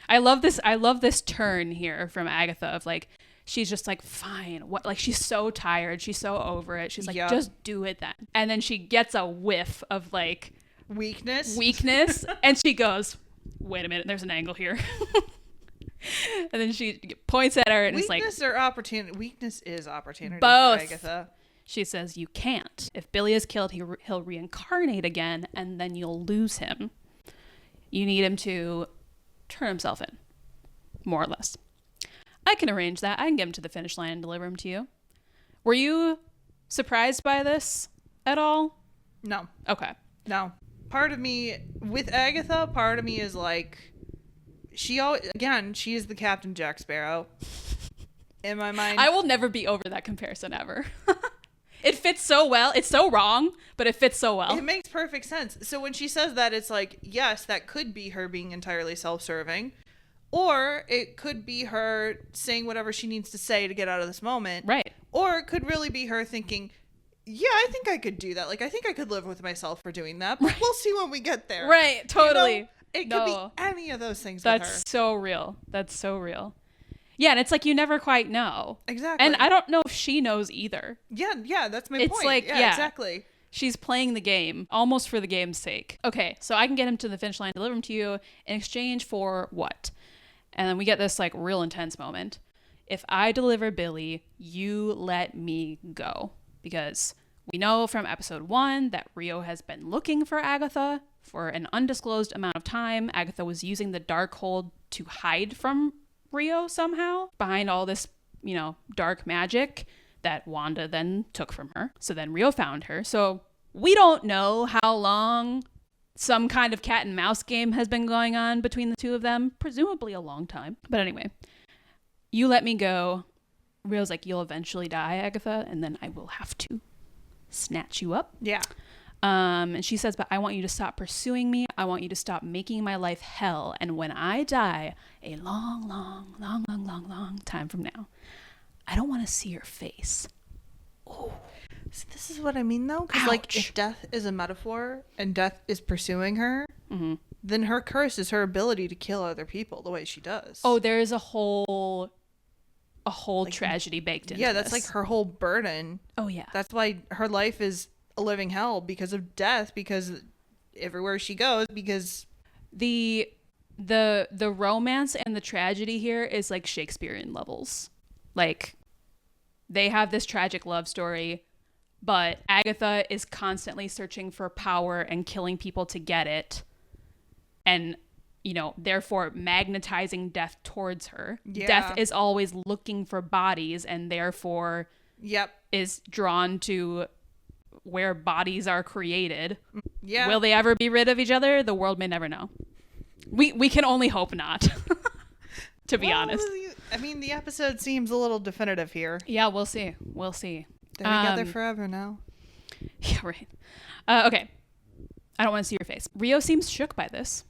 I love this turn here from Agatha of, like, she's just like, fine. What? Like, she's so tired. She's so over it. She's like, just do it then. And then she gets a whiff of, like, weakness. And she goes, wait a minute, there's an angle here. And then she points at her and is like, weakness or opportunity? Weakness is opportunity. Both. For Agatha. She says, you can't. If Billy is killed, he'll reincarnate again, and then you'll lose him. You need him to turn himself in, more or less. I can arrange that. I can get him to the finish line and deliver him to you. Were you surprised by this at all? No. Okay. No. Part of me, with Agatha, part of me is like, she is the Captain Jack Sparrow. In my mind. I will never be over that comparison ever. It fits so well. It's so wrong, but it fits so well. It makes perfect sense. So when she says that, it's like, yes, that could be her being entirely self-serving. Or it could be her saying whatever she needs to say to get out of this moment. Right. Or it could really be her thinking, yeah, I think I could do that. Like, I think I could live with myself for doing that. But we'll see when we get there. Right. Totally. It could be any of those things That's with her. so real. That's so real. Yeah, and it's like you never quite know. Exactly. And I don't know if she knows either. Yeah, that's my It's point. like, yeah, exactly. She's playing the game almost for the game's sake. Okay, so I can get him to the finish line, deliver him to you in exchange for what? And then we get this like real intense moment. If I deliver Billy, you let me go. Because we know from episode 1 that Rio has been looking for Agatha for an undisclosed amount of time. Agatha was using the Darkhold to hide from Rio somehow behind all this, dark magic that Wanda then took from her. So then Rio found her. So we don't know how long some kind of cat and mouse game has been going on between the two of them. Presumably a long time. But anyway, you let me go. Rio's like, you'll eventually die, Agatha, and then I will have to snatch you up. Yeah. And she says, but I want you to stop pursuing me. I want you to stop making my life hell. And when I die, a long, long, long, long, long, long time from now, I don't want to see your face. Oh. So this is what I mean, though. Because, like, if death is a metaphor and death is pursuing her, then her curse is her ability to kill other people the way she does. Oh, there is a whole like, tragedy baked into that's this. like her whole burden. Oh, yeah. That's why her life is a living hell because of death, because everywhere she goes, because the romance and the tragedy here is like Shakespearean levels. Like, they have this tragic love story, but Agatha is constantly searching for power and killing people to get it, and therefore magnetizing death towards her. Death is always looking for bodies and therefore is drawn to where bodies are created. Yeah. Will they ever be rid of each other? The world may never know. We can only hope not. To be honest. I mean, the episode seems a little definitive here. Yeah, we'll see. We'll see. They're together forever now. Yeah, right. Okay. I don't want to see your face. Rio seems shook by this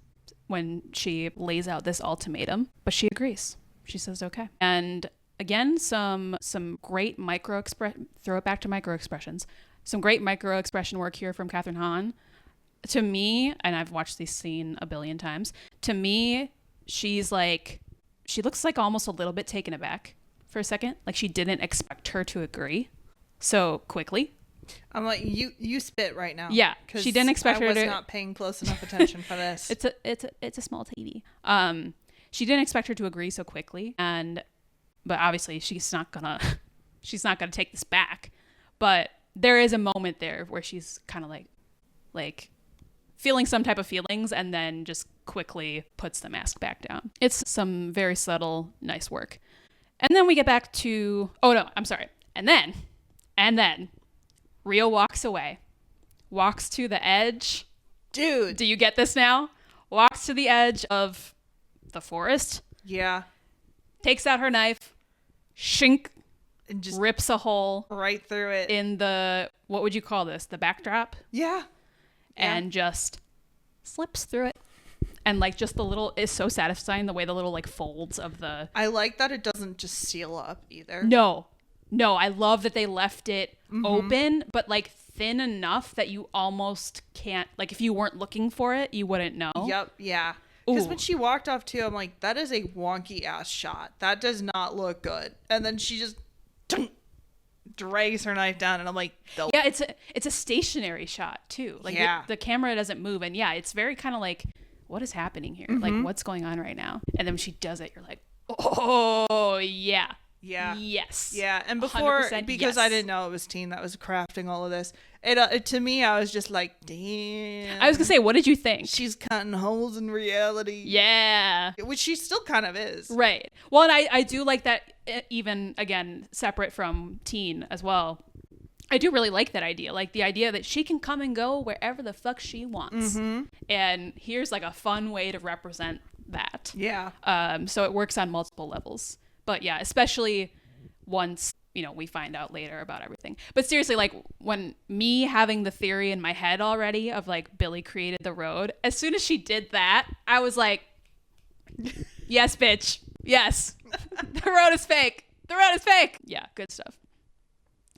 when she lays out this ultimatum, but she agrees. She says okay. And again, some great throw it back to micro expressions. Some great micro expression work here from Catherine Hahn. To me, and I've watched this scene a billion times, to me, she looks like almost a little bit taken aback for a second. Like she didn't expect her to agree so quickly. I'm like, you spit right now. Yeah, she didn't expect her to. I was not paying close enough attention for this. It's a small TV. She didn't expect her to agree so quickly, but obviously she's not gonna take this back. But there is a moment there where she's kind of like feeling some type of feelings and then just quickly puts the mask back down. It's some very subtle, nice work. And then we get back to, oh no, I'm sorry. And then Rio walks away, walks to the edge. Dude. Do you get this now? Walks to the edge of the forest. Yeah. Takes out her knife, shink, and just rips a hole right through it. in the, what would you call this? The backdrop? Yeah. And just slips through it. And like just the little, is so satisfying the way the little like folds of the. I like that it doesn't just seal up either. No, I love that they left it open, but like thin enough that you almost can't, like if you weren't looking for it, you wouldn't know. Yep. Yeah. Because Ooh. when she walked off too, I'm like, that is a wonky ass shot. That does not look good. And then she just drags her knife down, and I'm like, yeah, it's a stationary shot too. Like the camera doesn't move, and yeah, it's very kind of like, what is happening here? Like what's going on right now? And then when she does it, you're like, oh yeah. Yeah. Yes. Yeah. And before, because yes. I didn't know it was Teen that was crafting all of this, it to me, I was just like, damn. I was gonna say, what did you think? She's cutting holes in reality. Yeah. Which she still kind of is. Right. Well, and I do like that, even, again, separate from Teen as well. I do really like that idea. Like the idea that she can come and go wherever the fuck she wants. And here's like a fun way to represent that. Yeah. So it works on multiple levels. But yeah, especially once, you know, we find out later about everything. But seriously, like when me having the theory in my head already of like Billy created the road, as soon as she did that, I was like, yes, bitch. Yes. The road is fake. The road is fake. Yeah, good stuff.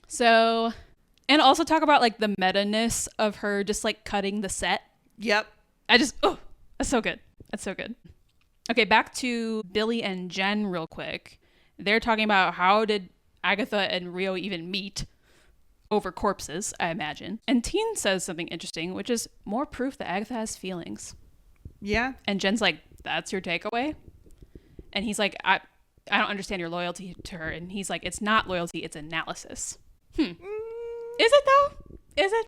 So, and also talk about like the meta-ness of her just like cutting the set. Yep. That's so good. That's so good. Okay, back to Billy and Jen real quick. They're talking about how did Agatha and Rio even meet over corpses, I imagine. And Teen says something interesting, which is more proof that Agatha has feelings. Yeah. And Jen's like, that's your takeaway? And he's like, I don't understand your loyalty to her. And he's like, it's not loyalty, it's analysis. Is it though? Is it?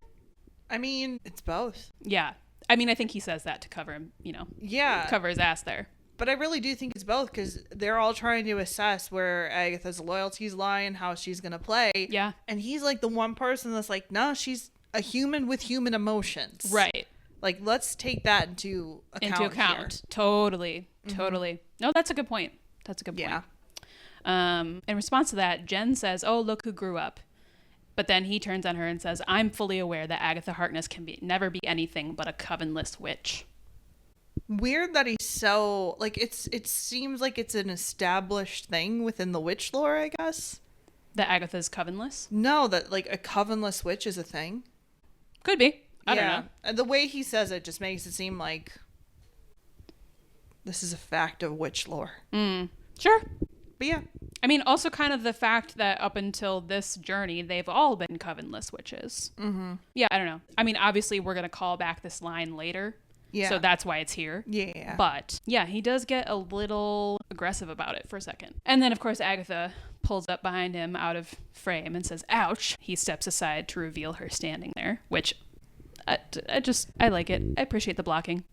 I mean, it's both. Yeah. I mean, I think he says that to cover him, you know. Yeah. Cover his ass there. But I really do think it's both, because they're all trying to assess where Agatha's loyalties lie and how she's going to play. Yeah. And he's like the one person that's like, no, she's a human with human emotions. Right. Like, let's take that into account. Here. Totally. Totally. No, that's a good point. That's a good point. Yeah. In response to that, Jen says, oh, look who grew up. But then he turns on her and says, I'm fully aware that Agatha Harkness can never be anything but a covenless witch. Weird that he's so, like, it seems like it's an established thing within the witch lore, I guess. That Agatha's covenless? No, that, like, a covenless witch is a thing. Could be. I don't know. And the way he says it just makes it seem like this is a fact of witch lore. Sure. But yeah. I mean, also kind of the fact that up until this journey, they've all been covenless witches. Yeah, I don't know. I mean, obviously, we're going to call back this line later. Yeah. So that's why it's here. Yeah. But yeah, he does get a little aggressive about it for a second. And then, of course, Agatha pulls up behind him out of frame and says, ouch. He steps aside to reveal her standing there, which I like it. I appreciate the blocking.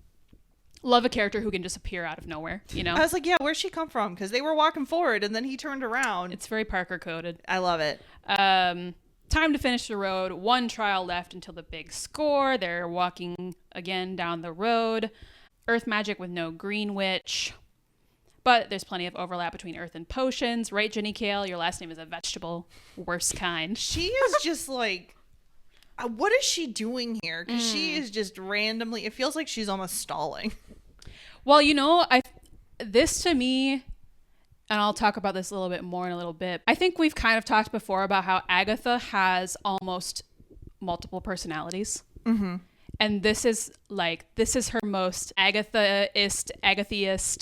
Love a character who can just appear out of nowhere, you know? I was like, yeah, where'd she come from? Because they were walking forward and then he turned around. It's very Parker coded. I love it. Time to finish the road. One trial left until the big score. They're walking again down the road. Earth magic with no green witch. But there's plenty of overlap between earth and potions. Right, Jenny Kale? Your last name is a vegetable. Worst kind. She is just like, what is she doing here? Because she is just randomly, it feels like she's almost stalling. Well, you know, this to me, and I'll talk about this a little bit more in a little bit. I think we've kind of talked before about how Agatha has almost multiple personalities. And this is her most Agathaist,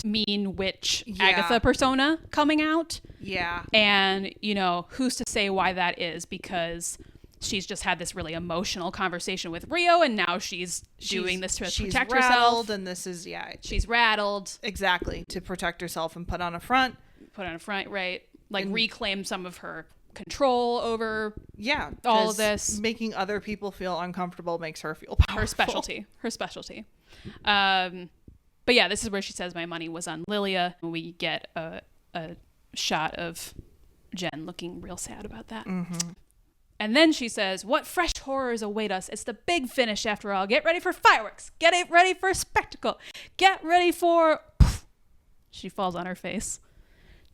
mean witch Agatha persona coming out. Yeah. And, you know, who's to say why that is? Because she's just had this really emotional conversation with Rio, and now she's doing this to protect herself. And this is, she's rattled. Exactly. To protect herself and put on a front. Right. Like, reclaim some of her control over all of this. Making other people feel uncomfortable makes her feel powerful. Her specialty. But yeah, this is where she says my money was on Lilia. We get a shot of Jen looking real sad about that. And then she says, what fresh horrors await us? It's the big finish after all. Get ready for fireworks. Get ready for a spectacle. Get ready for... She falls on her face.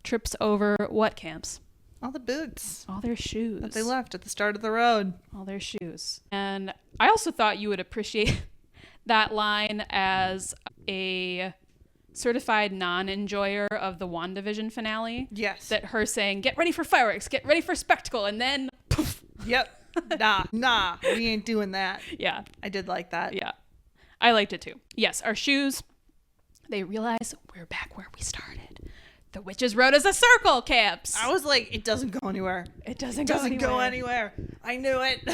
Trips over what, Camps? All the boots All their shoes. that they left at the start of the road. All their shoes. And I also thought you would appreciate that line as a certified non-enjoyer of the WandaVision finale. Yes. That her saying, get ready for fireworks, get ready for spectacle, and then poof. Yep. Nah, we ain't doing that. Yeah. I did like that. Yeah. I liked it too. Yes, our shoes, they realize we're back where we started. The witches rode as a circle, Camps. I was like, it doesn't go anywhere. It doesn't Go anywhere. I knew it.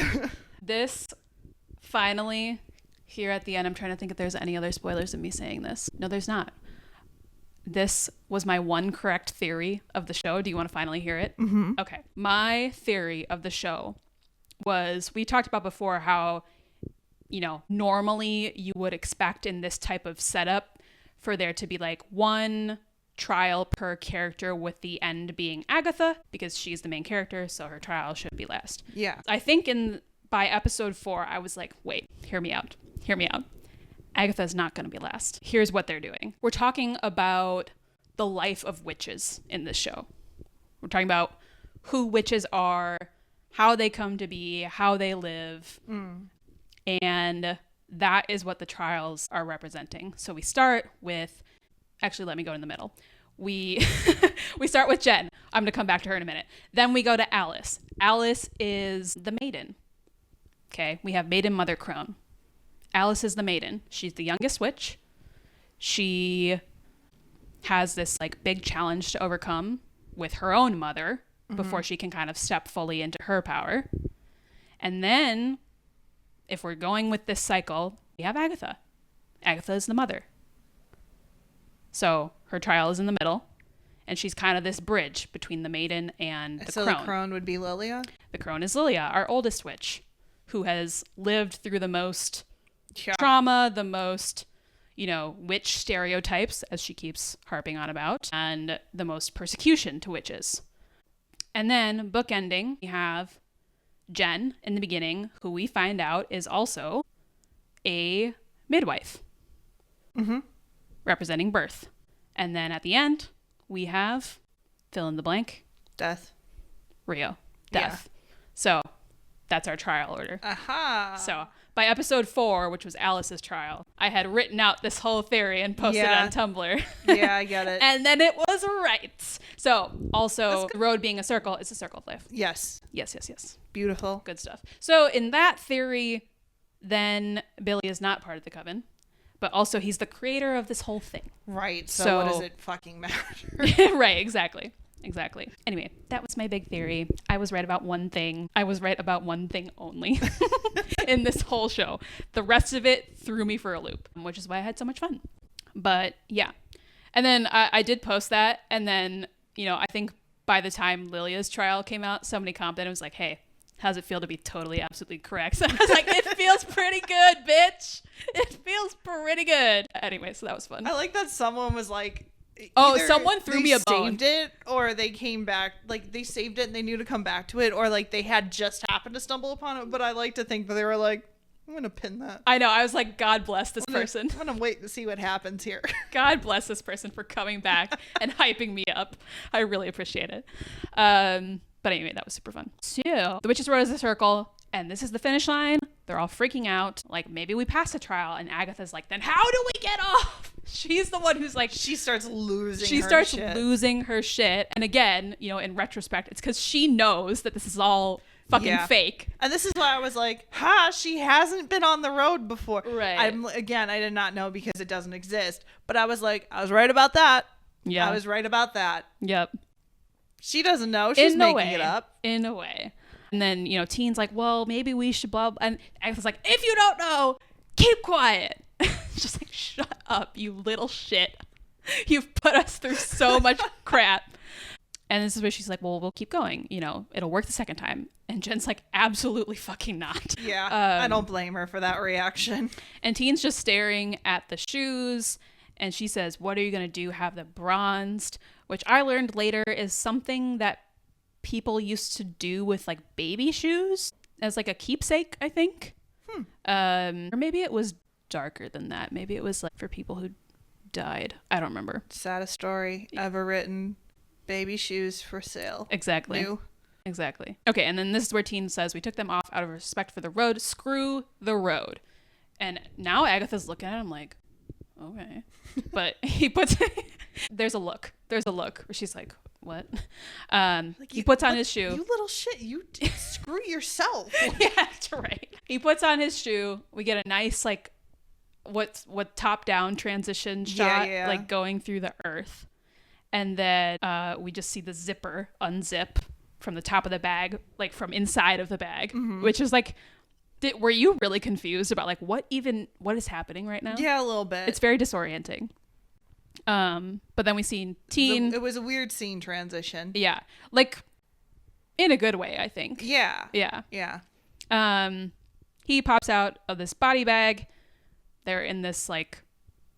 This finally, here at the end, I'm trying to think if there's any other spoilers of me saying this. No, there's not. This was my one correct theory of the show. Do you want to finally hear it? Mm-hmm. Okay. My theory of the show was, we talked about before how, you know, normally you would expect in this type of setup for there to be like one trial per character, with the end being Agatha, because she's the main character, so her trial should be last. Yeah. I think by episode 4, I was like, wait, hear me out. Agatha's not going to be last. Here's what they're doing. We're talking about the life of witches in this show. We're talking about who witches are, how they come to be, how they live. And that is what the trials are representing. So we start with, actually, let me go in the middle. We start with Jen. I'm going to come back to her in a minute. Then we go to Alice. Alice is the maiden. Okay, we have Maiden Mother Crone. Alice is the maiden. She's the youngest witch. She has this like big challenge to overcome with her own mother before she can kind of step fully into her power. And then, if we're going with this cycle, we have Agatha. Agatha is the mother. So her trial is in the middle, and she's kind of this bridge between the maiden and the crone. So the crone would be Lilia? The crone is Lilia, our oldest witch, who has lived through the most trauma, the most, you know, witch stereotypes, as she keeps harping on about, and the most persecution to witches. And then, bookending, we have Jen in the beginning, who we find out is also a midwife. Representing birth. And then at the end, we have, fill in the blank, Death. Rio. Death. Yeah. So that's our trial order. Aha. So by episode 4, which was Alice's trial, I had written out this whole theory and posted it on Tumblr. Yeah, I get it. And then it was right. So also, the road being a circle is a circle of life. Yes. Yes. Beautiful. Good stuff. So in that theory, then Billy is not part of the coven, but also he's the creator of this whole thing. Right. So what does it fucking matter? Right, exactly. Anyway, that was my big theory. I was right about one thing. I was right about one thing only in this whole show. The rest of it threw me for a loop, which is why I had so much fun. But yeah. And then I did post that. And then, you know, I think by the time Lilia's trial came out, somebody commented and was like, hey, how's it feel to be totally, absolutely correct? So I was like, it feels pretty good, bitch. It feels pretty good. Anyway, so that was fun. I like that someone was like, oh, someone threw me a bone. They saved it, or they came back, like they saved it and they knew to come back to it, or like they had just happened to stumble upon it. But I like to think that they were like, I'm going to pin that. I know. I was like, God bless this person. I'm going to wait to see what happens here. God bless this person for coming back and hyping me up. I really appreciate it. But anyway, that was super fun. So the witches rode as a circle, and this is the finish line. They're all freaking out. Like, maybe we pass a trial. And Agatha's like, then how do we get off? She's the one who's like, she starts losing her shit. And again, you know, in retrospect, it's because she knows that this is all fucking fake. And this is why I was like, she hasn't been on the road before. Right. I did not know because it doesn't exist. But I was like, I was right about that. Yeah. I was right about that. Yep. She doesn't know. She's making it up. In a way. And then, you know, Teen's like, well, maybe we should blah, blah. And Agatha's like, if you don't know, keep quiet. Just like, shut up, you little shit. You've put us through so much crap. And this is where she's like, well, we'll keep going. You know, it'll work the second time. And Jen's like, absolutely fucking not. Yeah, I don't blame her for that reaction. And Teen's just staring at the shoes. And she says, what are you going to do? Have them bronzed? Which I learned later is something that people used to do with like baby shoes as like a keepsake, I think. Or maybe it was darker than that. Maybe it was like for people who died. I don't remember. Saddest story ever written. Baby shoes for sale. Exactly. New. Exactly. Okay, and then this is where Teen says, we took them off out of respect for the road. Screw the road. And now Agatha's looking at him like, okay. But he puts, there's a look where she's like, what? He puts on his shoe. You little shit. You screw yourself. Yeah, that's right. He puts on his shoe. We get a nice, like, what top down transition shot, like going through the earth. And then we just see the zipper unzip from the top of the bag, like from inside of the bag, which is like, were you really confused about like what is happening right now? Yeah, a little bit. It's very disorienting. But then we see Teen. It was a weird scene transition. Yeah, like in a good way, I think. Yeah. Yeah. He pops out of this body bag. They're in this like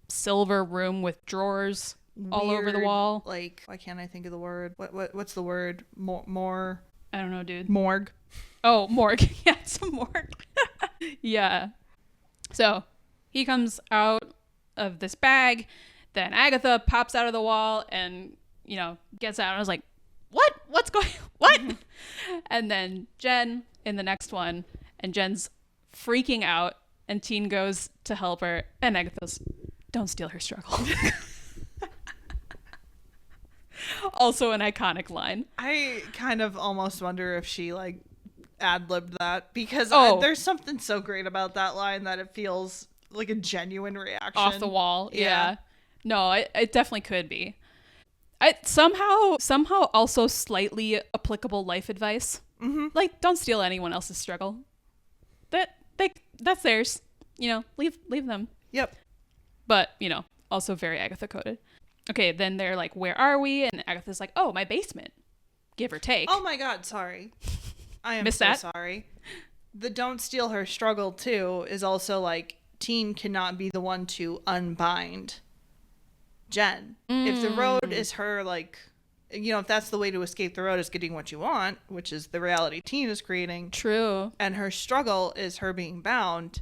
silver room with drawers all over the wall. Like, why can't I think of the word? What's the word? More. I don't know, dude. Morgue. Oh, morgue. Yeah, it's a morgue. Yeah. So he comes out of this bag. Then Agatha pops out of the wall and, gets out. And I was like, what? What's going What? And then Jen in the next one. And Jen's freaking out. And Teen goes to help her. And Agatha's, don't steal her struggle. Also an iconic line. I kind of almost wonder if she like ad-libbed that because there's something so great about that line that it feels like a genuine reaction. Off the wall. Yeah. No, it definitely could be. Somehow also slightly applicable life advice. Mm-hmm. Like, don't steal anyone else's struggle. That's theirs. Leave them. Yep. But, also very Agatha coded. Okay, then they're like, where are we? And Agatha's like, oh, my basement. Give or take. Oh my God, sorry. I am Missed so that? sorry. The don't steal her struggle, too, is also like, Teen cannot be the one to unbind Jen. If the road is her, like, if that's the way to escape the road is getting what you want, which is the reality Teen is creating. True. And her struggle is her being bound.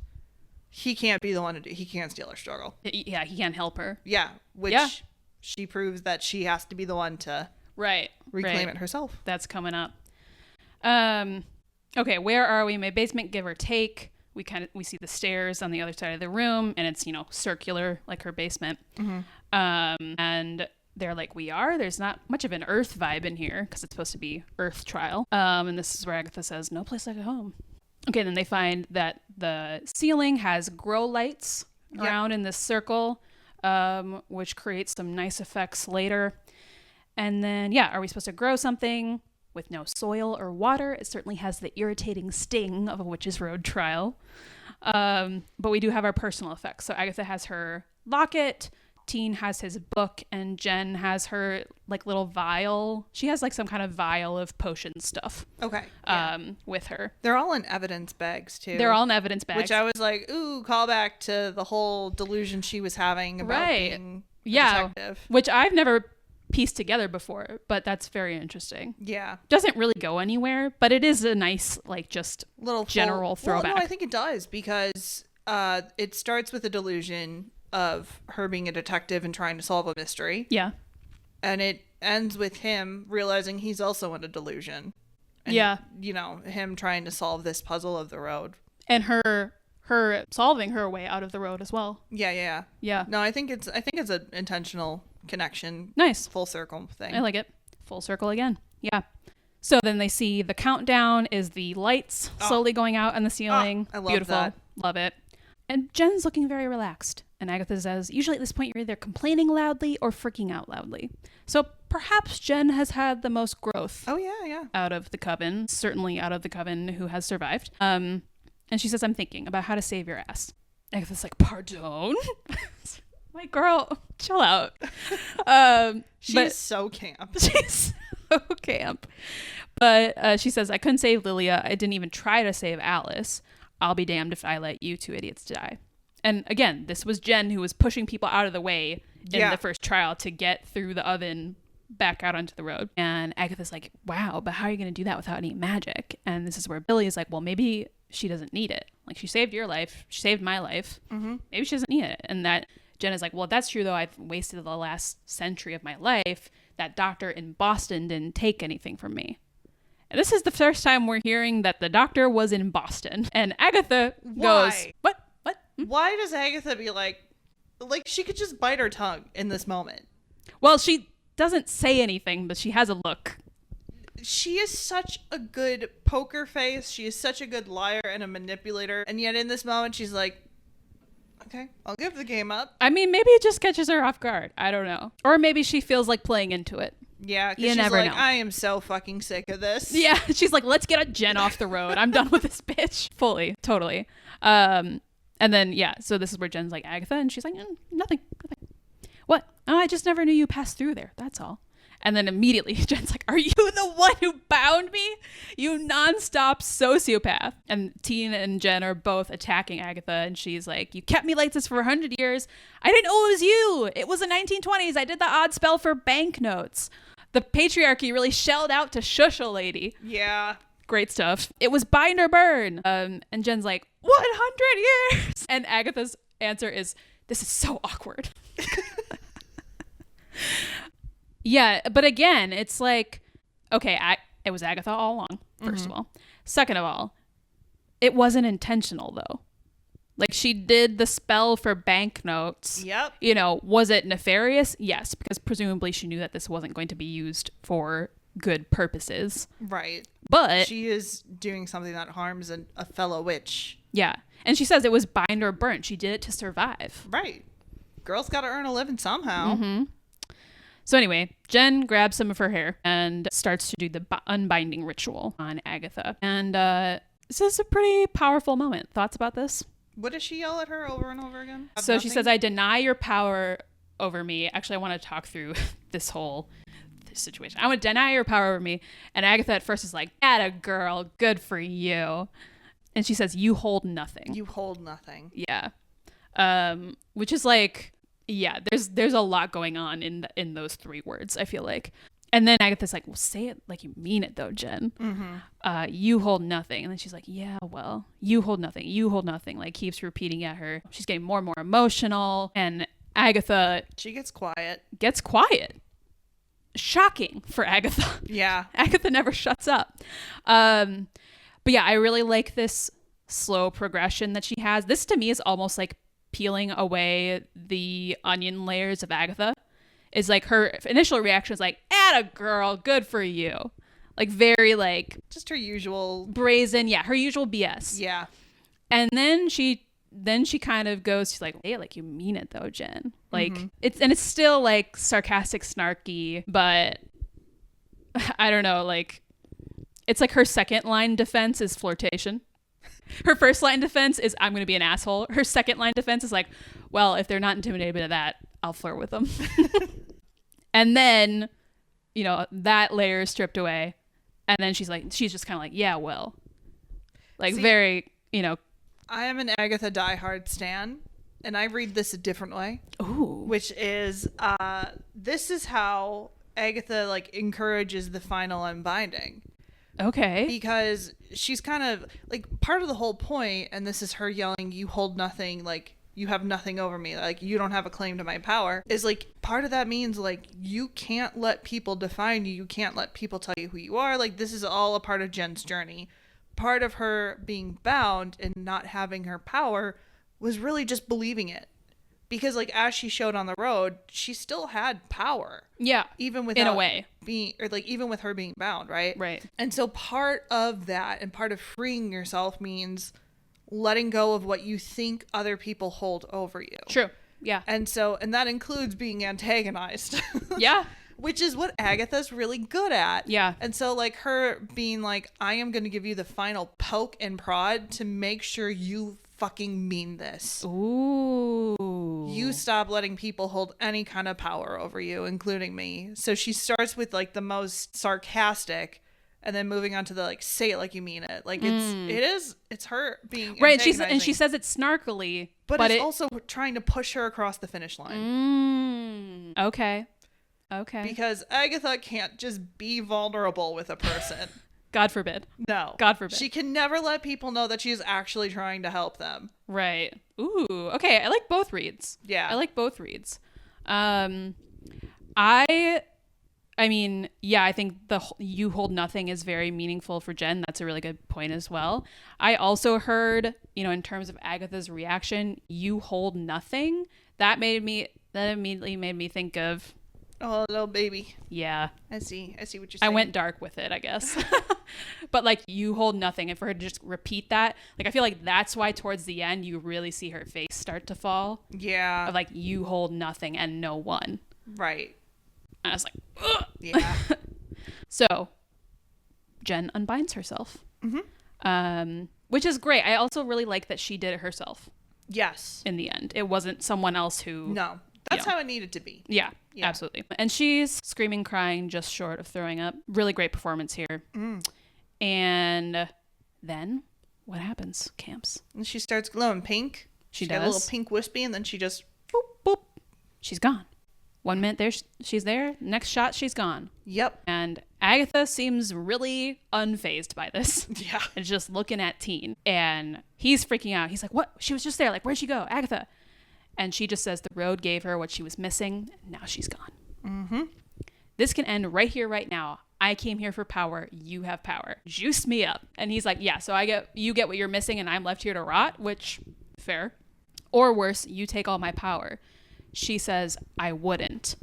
He can't be the one to do. He can't steal her struggle. Yeah, he can't help her. Yeah, which she proves that she has to be the one to reclaim it herself. That's coming up. Okay, where are we? My basement, give or take. We see the stairs on the other side of the room, and it's circular like her basement. Mm-hmm. And they're like, there's not much of an Earth vibe in here because it's supposed to be Earth trial. And this is where Agatha says, no place like home. Okay, then they find that the ceiling has grow lights around in this circle, which creates some nice effects later. And then, are we supposed to grow something with no soil or water? It certainly has the irritating sting of a witch's road trial. But we do have our personal effects. So Agatha has her locket, Teen has his book, and Jen has her like little vial. She has like some kind of vial of potion stuff. Okay. With her. They're all in evidence bags too. They're all in evidence bags. Which I was like, ooh, call back to the whole delusion she was having about being a detective. Which I've never pieced together before, but that's very interesting. Yeah. Doesn't really go anywhere, but it is a nice like just little general throwback. Well, no, I think it does because it starts with a delusion of her being a detective and trying to solve a mystery. Yeah. And it ends with him realizing he's also in a delusion. And, him trying to solve this puzzle of the road. And her solving her way out of the road as well. Yeah. No, I think it's an intentional connection. Nice. Full circle thing. I like it. Full circle again. Yeah. So then they see the countdown is the lights slowly going out on the ceiling. I love Beautiful. that. Love it. And Jen's looking very relaxed. And Agatha says, usually at this point, you're either complaining loudly or freaking out loudly. So perhaps Jen has had the most growth. Oh, yeah. Out of the coven. Certainly out of the coven who has survived. And she says, I'm thinking about how to save your ass. Agatha's like, pardon? Like, girl, chill out. She's so camp. She's so camp. But she says, I couldn't save Lilia. I didn't even try to save Alice. I'll be damned if I let you two idiots die. And again, this was Jen who was pushing people out of the way in the first trial to get through the oven back out onto the road. And Agatha's like, wow, but how are you going to do that without any magic? And this is where Billy is like, well, maybe she doesn't need it. Like, she saved your life. She saved my life. Mm-hmm. Maybe she doesn't need it. And that Jen is like, well, that's true, though. I've wasted the last century of my life. That doctor in Boston didn't take anything from me. And this is the first time we're hearing that the doctor was in Boston. And Agatha goes, Why? What? Why does Agatha be like, she could just bite her tongue in this moment. Well, she doesn't say anything, but she has a look. She is such a good poker face. She is such a good liar and a manipulator. And yet in this moment, she's like, okay, I'll give the game up. I mean, maybe it just catches her off guard. I don't know. Or maybe she feels like playing into it. Yeah, You because she's never like, know. I am so fucking sick of this. Yeah, she's like, let's get a Jen off the road. I'm done with this bitch. Fully. Totally. And then, yeah, so this is where Jen's like, Agatha, and she's like, nothing. What? Oh, I just never knew you passed through there. That's all. And then immediately Jen's like, are you the one who bound me? You nonstop sociopath. And Tina and Jen are both attacking Agatha. And she's like, you kept me like this for 100 years. I didn't know it was you. It was the 1920s. I did the odd spell for banknotes. The patriarchy really shelled out to shush a lady. Yeah. Great stuff. It was bind or burn. And Jen's like, 100 years. And Agatha's answer is, this is so awkward. Yeah, but again, it's like, okay, it was Agatha all along, first of all. Second of all, it wasn't intentional, though. Like, she did the spell for banknotes. Yep. You know, was it nefarious? Yes, because presumably she knew that this wasn't going to be used for good purposes. Right. But she is doing something that harms a fellow witch. yeah, and she says it was bind or burn. She did it to survive. Right. Girl's got to earn a living somehow. So anyway, Jen grabs some of her hair and starts to do the unbinding ritual on Agatha. And this is a pretty powerful moment. Thoughts about this? What does she yell at her over and over again? So she says, I deny your power over me. Actually, I want to talk through this situation. I want to deny your power over me. And Agatha at first is like, atta girl, good for you. And she says, you hold nothing. You hold nothing. Yeah. Which is like, yeah, there's a lot going on in those three words, I feel like. And then Agatha's like, well, say it like you mean it though, Jen. You hold nothing. And then she's like, yeah, well, you hold nothing. You hold nothing. Like, keeps repeating at her. She's getting more and more emotional. And Agatha She gets quiet. gets quiet. Shocking for Agatha. Yeah. Agatha never shuts up. But yeah, I really like this slow progression that she has. This to me is almost like peeling away the onion layers of Agatha. Is like her initial reaction is like, atta girl, good for you. Like, very like Just her usual. brazen, yeah, her usual BS. Yeah. And then she kind of goes, she's like, hey, like you mean it though, Jen. Like it's still like sarcastic, snarky, but I don't know, like it's like her second line defense is flirtation. Her first line defense is I'm going to be an asshole. Her second line defense is like, well, if they're not intimidated by that, I'll flirt with them. And then, you know, that layer is stripped away. And then she's just kind of like, yeah, well. Like, See, very, you know. I am an Agatha diehard stan, and I read this a different way. Ooh. Which is, this is how Agatha, like, encourages the final unbinding. Okay. Because she's kind of, like, part of the whole point, and this is her yelling, you hold nothing, like, you have nothing over me, like, you don't have a claim to my power, is, like, part of that means, like, you can't let people define you. You can't let people tell you who you are. Like, this is all a part of Jen's journey. Part of her being bound and not having her power was really just believing it. Because, like, as she showed on the road, she still had power. Yeah. Even without in a way. being, or like, even with her being bound, right? Right. And so part of that and part of freeing yourself means letting go of what you think other people hold over you. True. Yeah. And that includes being antagonized. Yeah. Which is what Agatha's really good at. Yeah. And so, like, her being like, I am going to give you the final poke and prod to make sure you fucking mean this. Ooh. You stop letting people hold any kind of power over you, including me. So she starts with, like, the most sarcastic, and then moving on to the, like, say it like you mean it. Like, it's her being right. She says it snarkily, but it's also trying to push her across the finish line. Okay. Because Agatha can't just be vulnerable with a person. God forbid. No. God forbid. She can never let people know that she's actually trying to help them. Right. Ooh. Okay. I like both reads. Yeah. I like both reads. I mean, yeah, I think the you hold nothing is very meaningful for Jen. That's a really good point as well. I also heard, in terms of Agatha's reaction, you hold nothing. That immediately made me think of, oh, little baby. Yeah. I see what you're saying. I went dark with it, I guess. But like, you hold nothing. And for her to just repeat that, like, I feel like that's why towards the end, you really see her face start to fall. Yeah. Of like, you hold nothing and no one. Right. And I was like, ugh. Yeah. So Jen unbinds herself. Which is great. I also really like that she did it herself. Yes. In the end. It wasn't someone else who... No. That's how it needed to be. Yeah, absolutely. And she's screaming, crying, just short of throwing up. Really great performance here. And then what happens, Camps? And she starts glowing pink. She got does. a little pink wispy, and then she just... Boop, boop. She's gone. 1 minute there, she's there. Next shot, she's gone. Yep. And Agatha seems really unfazed by this. Yeah. And just looking at Teen. And he's freaking out. He's like, what? She was just there. Like, where'd she go? Agatha. And she just says the road gave her what she was missing. And now she's gone. Mm-hmm. This can end right here, right now. I came here for power. You have power. Juice me up. And he's like, yeah, so you get what you're missing and I'm left here to rot, which, fair. Or worse, you take all my power. She says, I wouldn't.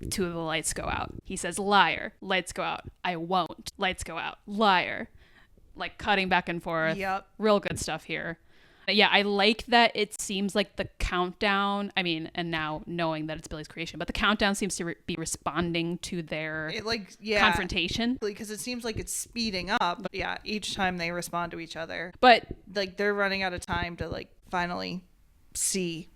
2 of the lights go out. He says, liar. Lights go out. I won't. Lights go out. Liar. Like cutting back and forth. Yep. Real good stuff here. Yeah, I like that it seems like the countdown, I mean, and now knowing that it's Billy's creation, but the countdown seems to be responding to their confrontation. Because it seems like it's speeding up. But yeah, each time they respond to each other. But like they're running out of time to like finally see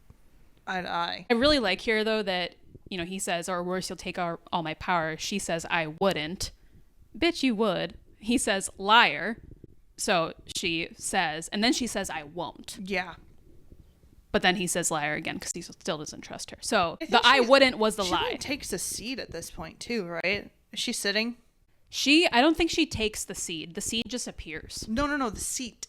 eye to eye. I really like here though that, he says, or worse, you'll take all my power. She says, I wouldn't. Bitch, you would. He says, liar. So she says, and then she says, I won't. Yeah. But then he says liar again because he still doesn't trust her. So the I wouldn't was the lie. She takes a seat at this point too, right? Is she sitting? I don't think she takes the seed. The seed just appears. No, the seat.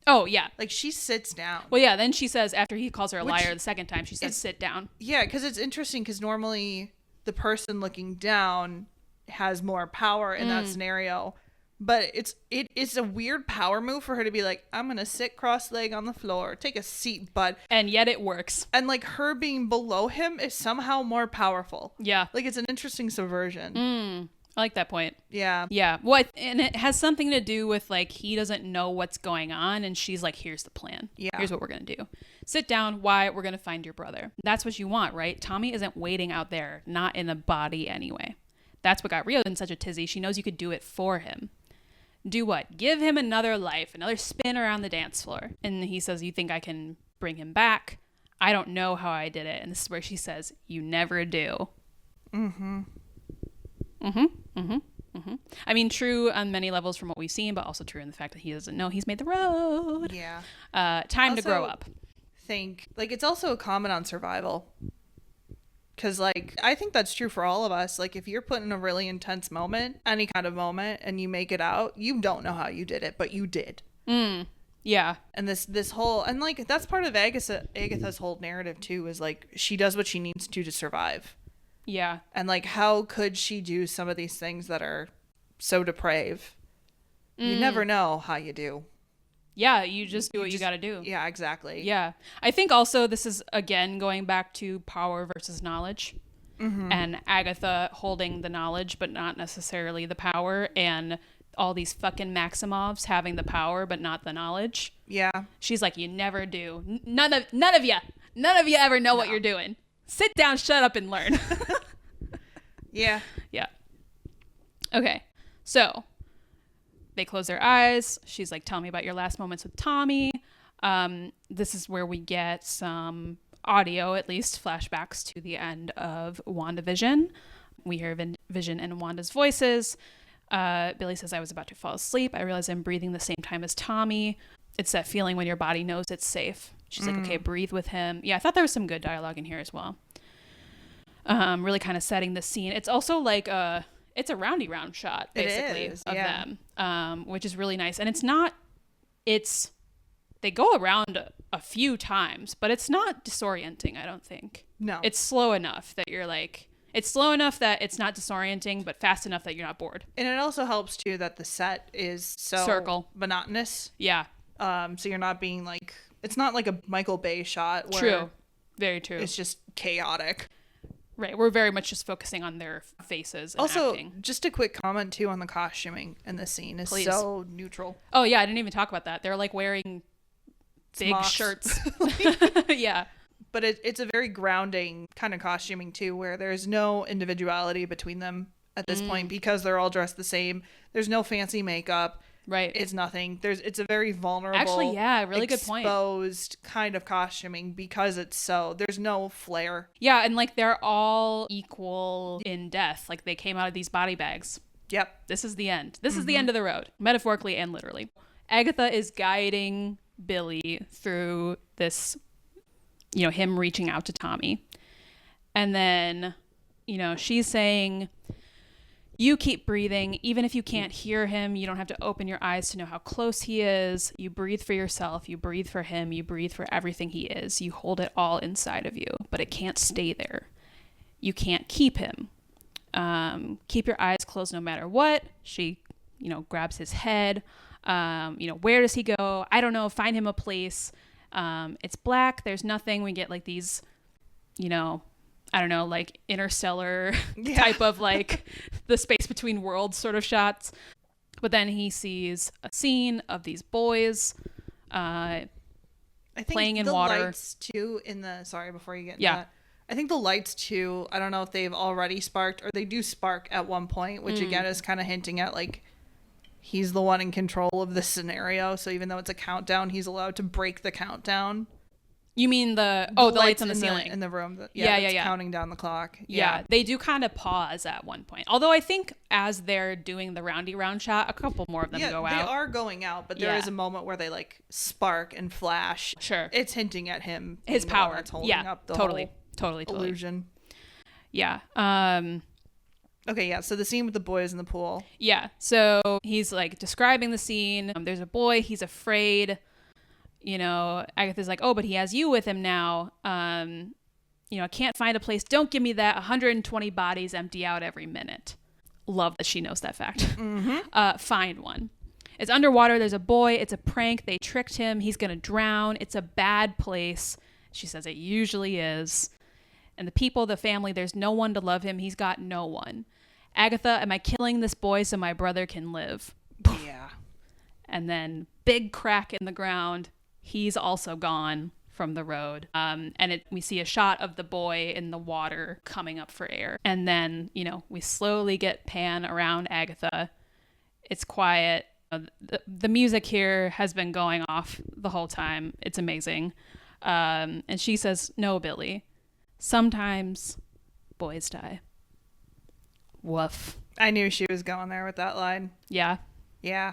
Oh, yeah. Like she sits down. Well, yeah, then she says, after he calls her a liar the second time, she says, sit down. Yeah, because it's interesting because normally the person looking down has more power in that scenario. But it's a weird power move for her to be like, I'm going to sit cross-legged on the floor, take a seat, bud. And yet it works. And like her being below him is somehow more powerful. Yeah. Like it's an interesting subversion. I like that point. Yeah. Yeah. Well, and it has something to do with like, he doesn't know what's going on. And she's like, here's the plan. Yeah. Here's what we're going to do. Sit down. Wyatt, we're going to find your brother. That's what you want, right? Tommy isn't waiting out there, not in a body anyway. That's what got Rio in such a tizzy. She knows you could do it for him. Do what? Give him another life, another spin around the dance floor. And he says, you think I can bring him back? I don't know how I did it. And this is where she says, you never do. I mean, true on many levels from what we've seen, but also true in the fact that he doesn't know he's made the road. Yeah. Time to grow up. It's also a comment on survival. Because, I think that's true for all of us. Like, if you're put in a really intense moment, any kind of moment, and you make it out, you don't know how you did it, but you did. Yeah. And this whole... And, that's part of Agatha's whole narrative, too, is, she does what she needs to survive. Yeah. And, how could she do some of these things that are so depraved? You never know how you do. Yeah, you just do what you got to do. Yeah, exactly. Yeah. I think also this is, again, going back to power versus knowledge. And Agatha holding the knowledge, but not necessarily the power. And all these fucking Maximovs having the power, but not the knowledge. Yeah. She's like, you never do. None of you ever know what you're doing. Sit down, shut up, and learn. Yeah. Yeah. Okay. So... they close their eyes. She's like, tell me about your last moments with Tommy. This is where we get some audio, at least flashbacks to the end of WandaVision. We hear Vision and Wanda's voices. Billy says, I was about to fall asleep. I realize I'm breathing the same time as Tommy. It's that feeling when your body knows it's safe. She's like, okay, breathe with him. Yeah, I thought there was some good dialogue in here as well. Really kind of setting the scene. It's also like it's a roundy round shot, basically, of them. which is really nice. And they go around a few times, but it's not disorienting, I don't think. No. It's slow enough that you're like, it's slow enough that it's not disorienting, but fast enough that you're not bored. And it also helps too that the set is so Circle. monotonous. Yeah. So you're not being like, it's not like a Michael Bay shot where True. Very true. it's just chaotic. Right. We're very much just focusing on their faces and Also, acting. just a quick comment too on the costuming in this scene is Please. so neutral. Oh, yeah. I didn't even talk about that. They're like wearing big Smocks. shirts. Yeah. But it's a very grounding kind of costuming too, where there's no individuality between them at this point because they're all dressed the same. There's no fancy makeup. Right. It's nothing. It's a very vulnerable, Actually, yeah, really good point. Exposed kind of costuming because there's no flair. Yeah. And like they're all equal in death. Like they came out of these body bags. Yep. This is the end. This is the end of the road, metaphorically and literally. Agatha is guiding Billy through this, him reaching out to Tommy. And then, she's saying, you keep breathing. Even if you can't hear him, you don't have to open your eyes to know how close he is. You breathe for yourself. You breathe for him. You breathe for everything he is. You hold it all inside of you, but it can't stay there. You can't keep him. Keep your eyes closed no matter what. She, grabs his head. Where does he go? I don't know. Find him a place. It's black. There's nothing. We get like these, I don't know, like interstellar type of like the space between worlds sort of shots. But then he sees a scene of these boys I think playing in the water. lights too sorry, before you get into Yeah. that. I think the lights too, I don't know if they've already sparked or they do spark at one point, which again is kind of hinting at like he's the one in control of this scenario. So even though it's a countdown, he's allowed to break the countdown. You mean the lights on the in ceiling in the room. Yeah. Counting down the clock. Yeah, they do kind of pause at one point. Although I think as they're doing the roundy round shot, a couple more of them go out. They are going out, but there is a moment where they like spark and flash. Sure. It's hinting at him. His being the one power. that's holding Yeah, up the totally. whole illusion. Yeah. Okay, yeah. So the scene with the boys in the pool. Yeah. So he's like describing the scene. There's a boy. He's afraid. Agatha's like, oh, but he has you with him now. I can't find a place. Don't give me that. 120 bodies empty out every minute. Love that she knows that fact. Mm-hmm. Find one. It's underwater. There's a boy. It's a prank. They tricked him. He's going to drown. It's a bad place. She says it usually is. And the people, the family, there's no one to love him. He's got no one. Agatha, am I killing this boy so my brother can live? Yeah. And then big crack in the ground. He's also gone from the road. We see a shot of the boy in the water coming up for air. And then, we slowly get pan around Agatha. It's quiet. The music here has been going off the whole time. It's amazing. And she says, no, Billy. Sometimes boys die. Woof. I knew she was going there with that line. Yeah. Yeah.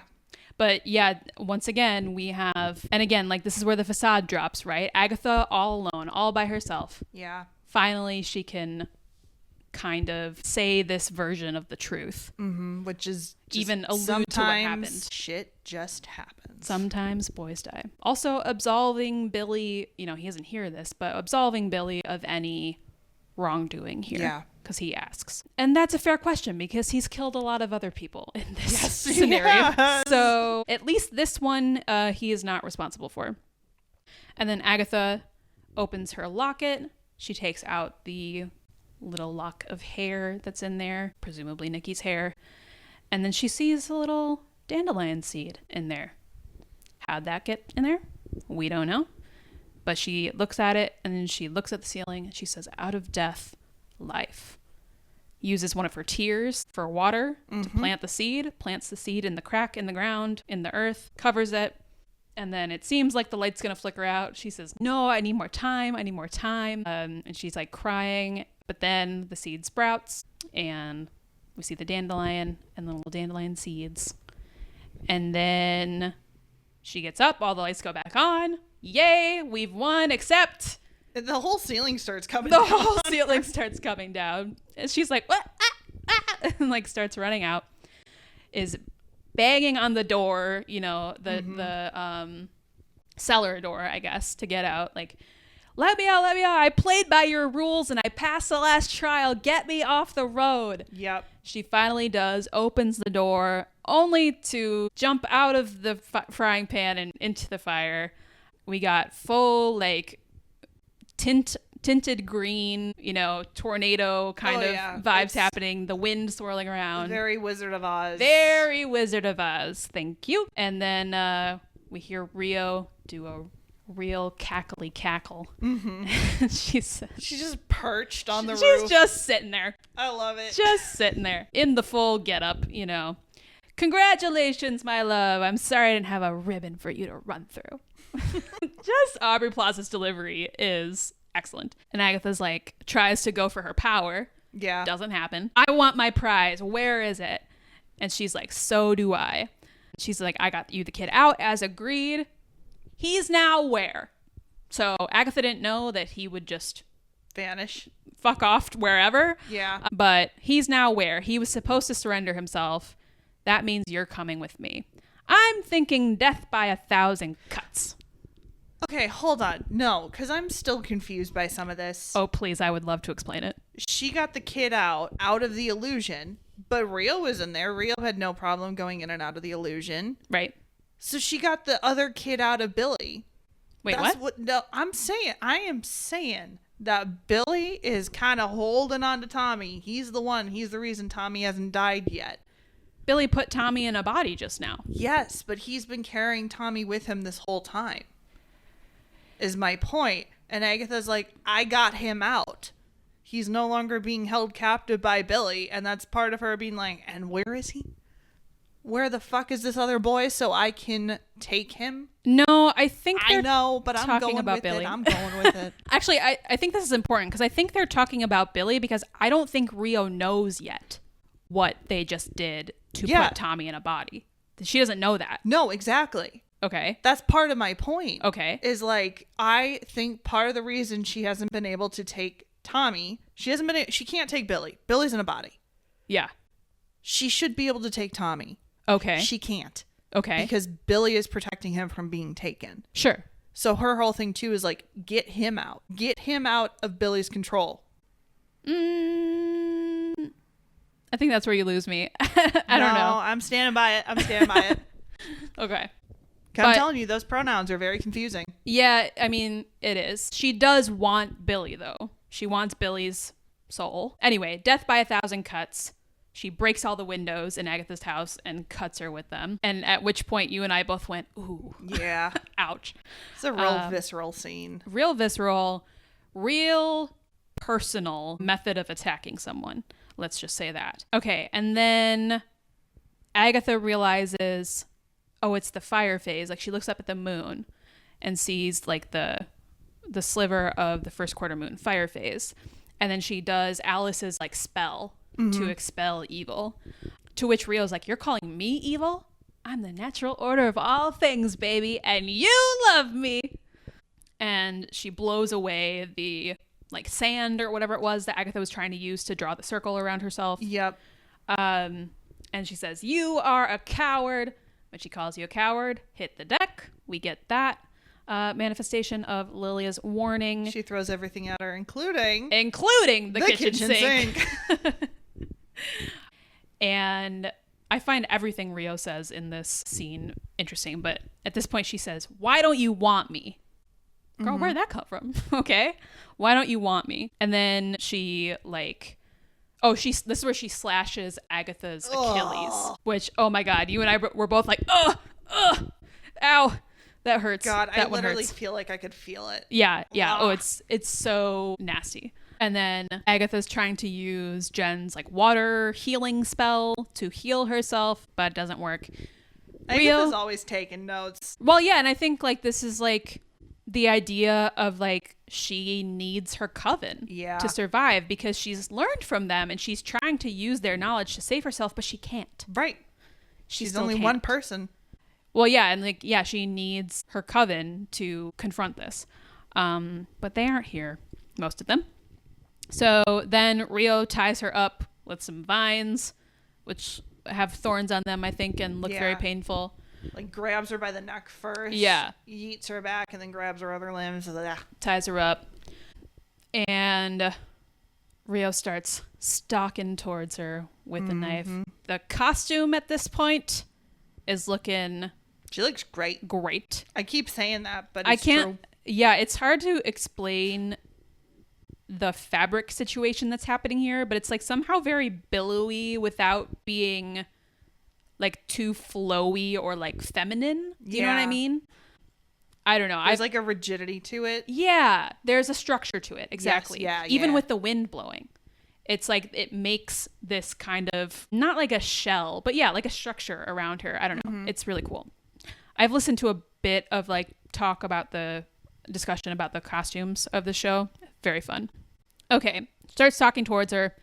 But yeah, once again, we have, and again, like this is where the facade drops, right? Agatha all alone, all by herself. Yeah. Finally, she can kind of say this version of the truth. Mm-hmm. Which is just even allude to what happened. Shit just happens. Sometimes boys die. Also absolving Billy, he doesn't hear this, but absolving Billy of any wrongdoing here. Yeah. Because he asks. And that's a fair question because he's killed a lot of other people in this scenario. Yes. So at least this one he is not responsible for. And then Agatha opens her locket. She takes out the little lock of hair that's in there, presumably Nikki's hair. And then she sees a little dandelion seed in there. How'd that get in there? We don't know. But she looks at it and then she looks at the ceiling and she says, out of death, life. Uses one of her tears for water to plant the seed, plants the seed in the crack in the ground, in the earth, covers it. And then it seems like the light's going to flicker out. She says, no, I need more time. I need more time. And she's like crying. But then the seed sprouts and we see the dandelion and the little dandelion seeds. And then she gets up. All the lights go back on. Yay, we've won, except the whole ceiling starts coming the down. whole ceiling starts coming down. And she's like, what? And like starts running out. Is banging on the door, the cellar door, I guess, to get out. Like, let me out. I played by your rules and I passed the last trial. Get me off the road. Yep. She finally does, opens the door, only to jump out of the frying pan and into the fire. We got full, like, tinted green, tornado kind of vibes happening. The wind swirling around. Very Wizard of Oz. Very Wizard of Oz. Thank you. And then we hear Rio do a real cackly cackle. Mm-hmm. she's just perched on the roof. She's just sitting there. I love it. Just sitting there in the full getup, Congratulations, my love. I'm sorry I didn't have a ribbon for you to run through. Just Aubrey Plaza's delivery is excellent. And Agatha's like, tries to go for her power. Yeah. Doesn't happen. I want my prize. Where is it? And she's like, so do I. She's like, I got you the kid out as agreed. He's now where? So Agatha didn't know that he would just vanish, fuck off wherever. Yeah. But he's now where? He was supposed to surrender himself. That means you're coming with me. I'm thinking death by 1,000 cuts. Okay, hold on. No, because I'm still confused by some of this. Oh, please. I would love to explain it. She got the kid out of the illusion, but Rio was in there. Rio had no problem going in and out of the illusion. Right. So she got the other kid out of Billy. Wait, what? No, I am saying that Billy is kind of holding on to Tommy. He's the reason Tommy hasn't died yet. Billy put Tommy in a body just now. Yes, but he's been carrying Tommy with him this whole time. Is my point. And Agatha's like, I got him out. He's no longer being held captive by Billy. And that's part of her being like, and where is he? Where the fuck is this other boy so I can take him? No, I think I know, but I'm talking going about with Billy. it. I'm going with it. Actually, I think this is important because I think they're talking about Billy because I don't think Rio knows yet what they just did to put Tommy in a body. She doesn't know that. No, exactly. Okay. That's part of my point. Okay. Is like, I think part of the reason she hasn't been able to take Tommy, she can't take Billy. Billy's in a body. Yeah. She should be able to take Tommy. Okay. She can't. Okay. Because Billy is protecting him from being taken. Sure. So her whole thing too is like, get him out. Get him out of Billy's control. I think that's where you lose me. I don't know. I'm standing by it. Okay. I'm telling you, those pronouns are very confusing. Yeah, I mean, it is. She does want Billy, though. She wants Billy's soul. Anyway, death by 1,000 cuts. She breaks all the windows in Agatha's house and cuts her with them. And at which point you and I both went, ooh. Yeah. Ouch. It's a real visceral scene. Real visceral, real personal method of attacking someone. Let's just say that. Okay, and then Agatha realizes, oh, it's the fire phase. Like, she looks up at the moon and sees, like, the sliver of the first quarter moon, fire phase. And then she does Alice's, like, spell to expel evil. To which Rio's like, you're calling me evil? I'm the natural order of all things, baby, and you love me. And she blows away the, like, sand or whatever it was that Agatha was trying to use to draw the circle around herself. Yep. And she says, you are a coward. When she calls you a coward, hit the deck. We get that manifestation of Lilia's warning. She throws everything at her, including the kitchen sink. And I find everything Rio says in this scene interesting, but at this point she says, why don't you want me? Girl, where'd that come from? Okay. Why don't you want me? And then she, like, this is where she slashes Agatha's Achilles, which, oh my God, you and I were both like, ow, that hurts. God, that I literally hurts. feel like I could feel it. Yeah. Ugh. Oh, it's so nasty. And then Agatha's trying to use Jen's, like, water healing spell to heal herself, but it doesn't work. Agatha's always taking notes. Well, yeah, and I think, like, this is, like, the idea of, like, she needs her coven to survive because she's learned from them and she's trying to use their knowledge to save herself, but she can't. Right. She's only one person. Well, yeah, and, like, yeah, she needs her coven to confront this. But they aren't here, most of them. So then Rio ties her up with some vines, which have thorns on them, I think, and look very Yeah. painful. Like grabs her by the neck first. Yeah. Yeets her back and then grabs her other limbs. Ties her up. And Rio starts stalking towards her with the knife. The costume at this point is looking She looks great. great. I keep saying that, but I it's can't. true. Yeah, it's hard to explain the fabric situation that's happening here, but it's like somehow very billowy without being like too flowy or like feminine. Do you know what I Yeah. mean? I don't know. There's like a rigidity to it. Yeah, there's a structure to it. Exactly. yeah, Even yeah. with the wind blowing. It's like it makes this kind of not like a shell, but yeah, like a structure around her. I don't know. It's really cool. I've listened to a bit of like talk about the discussion about the costumes of the show. Very fun. Okay, starts talking towards her,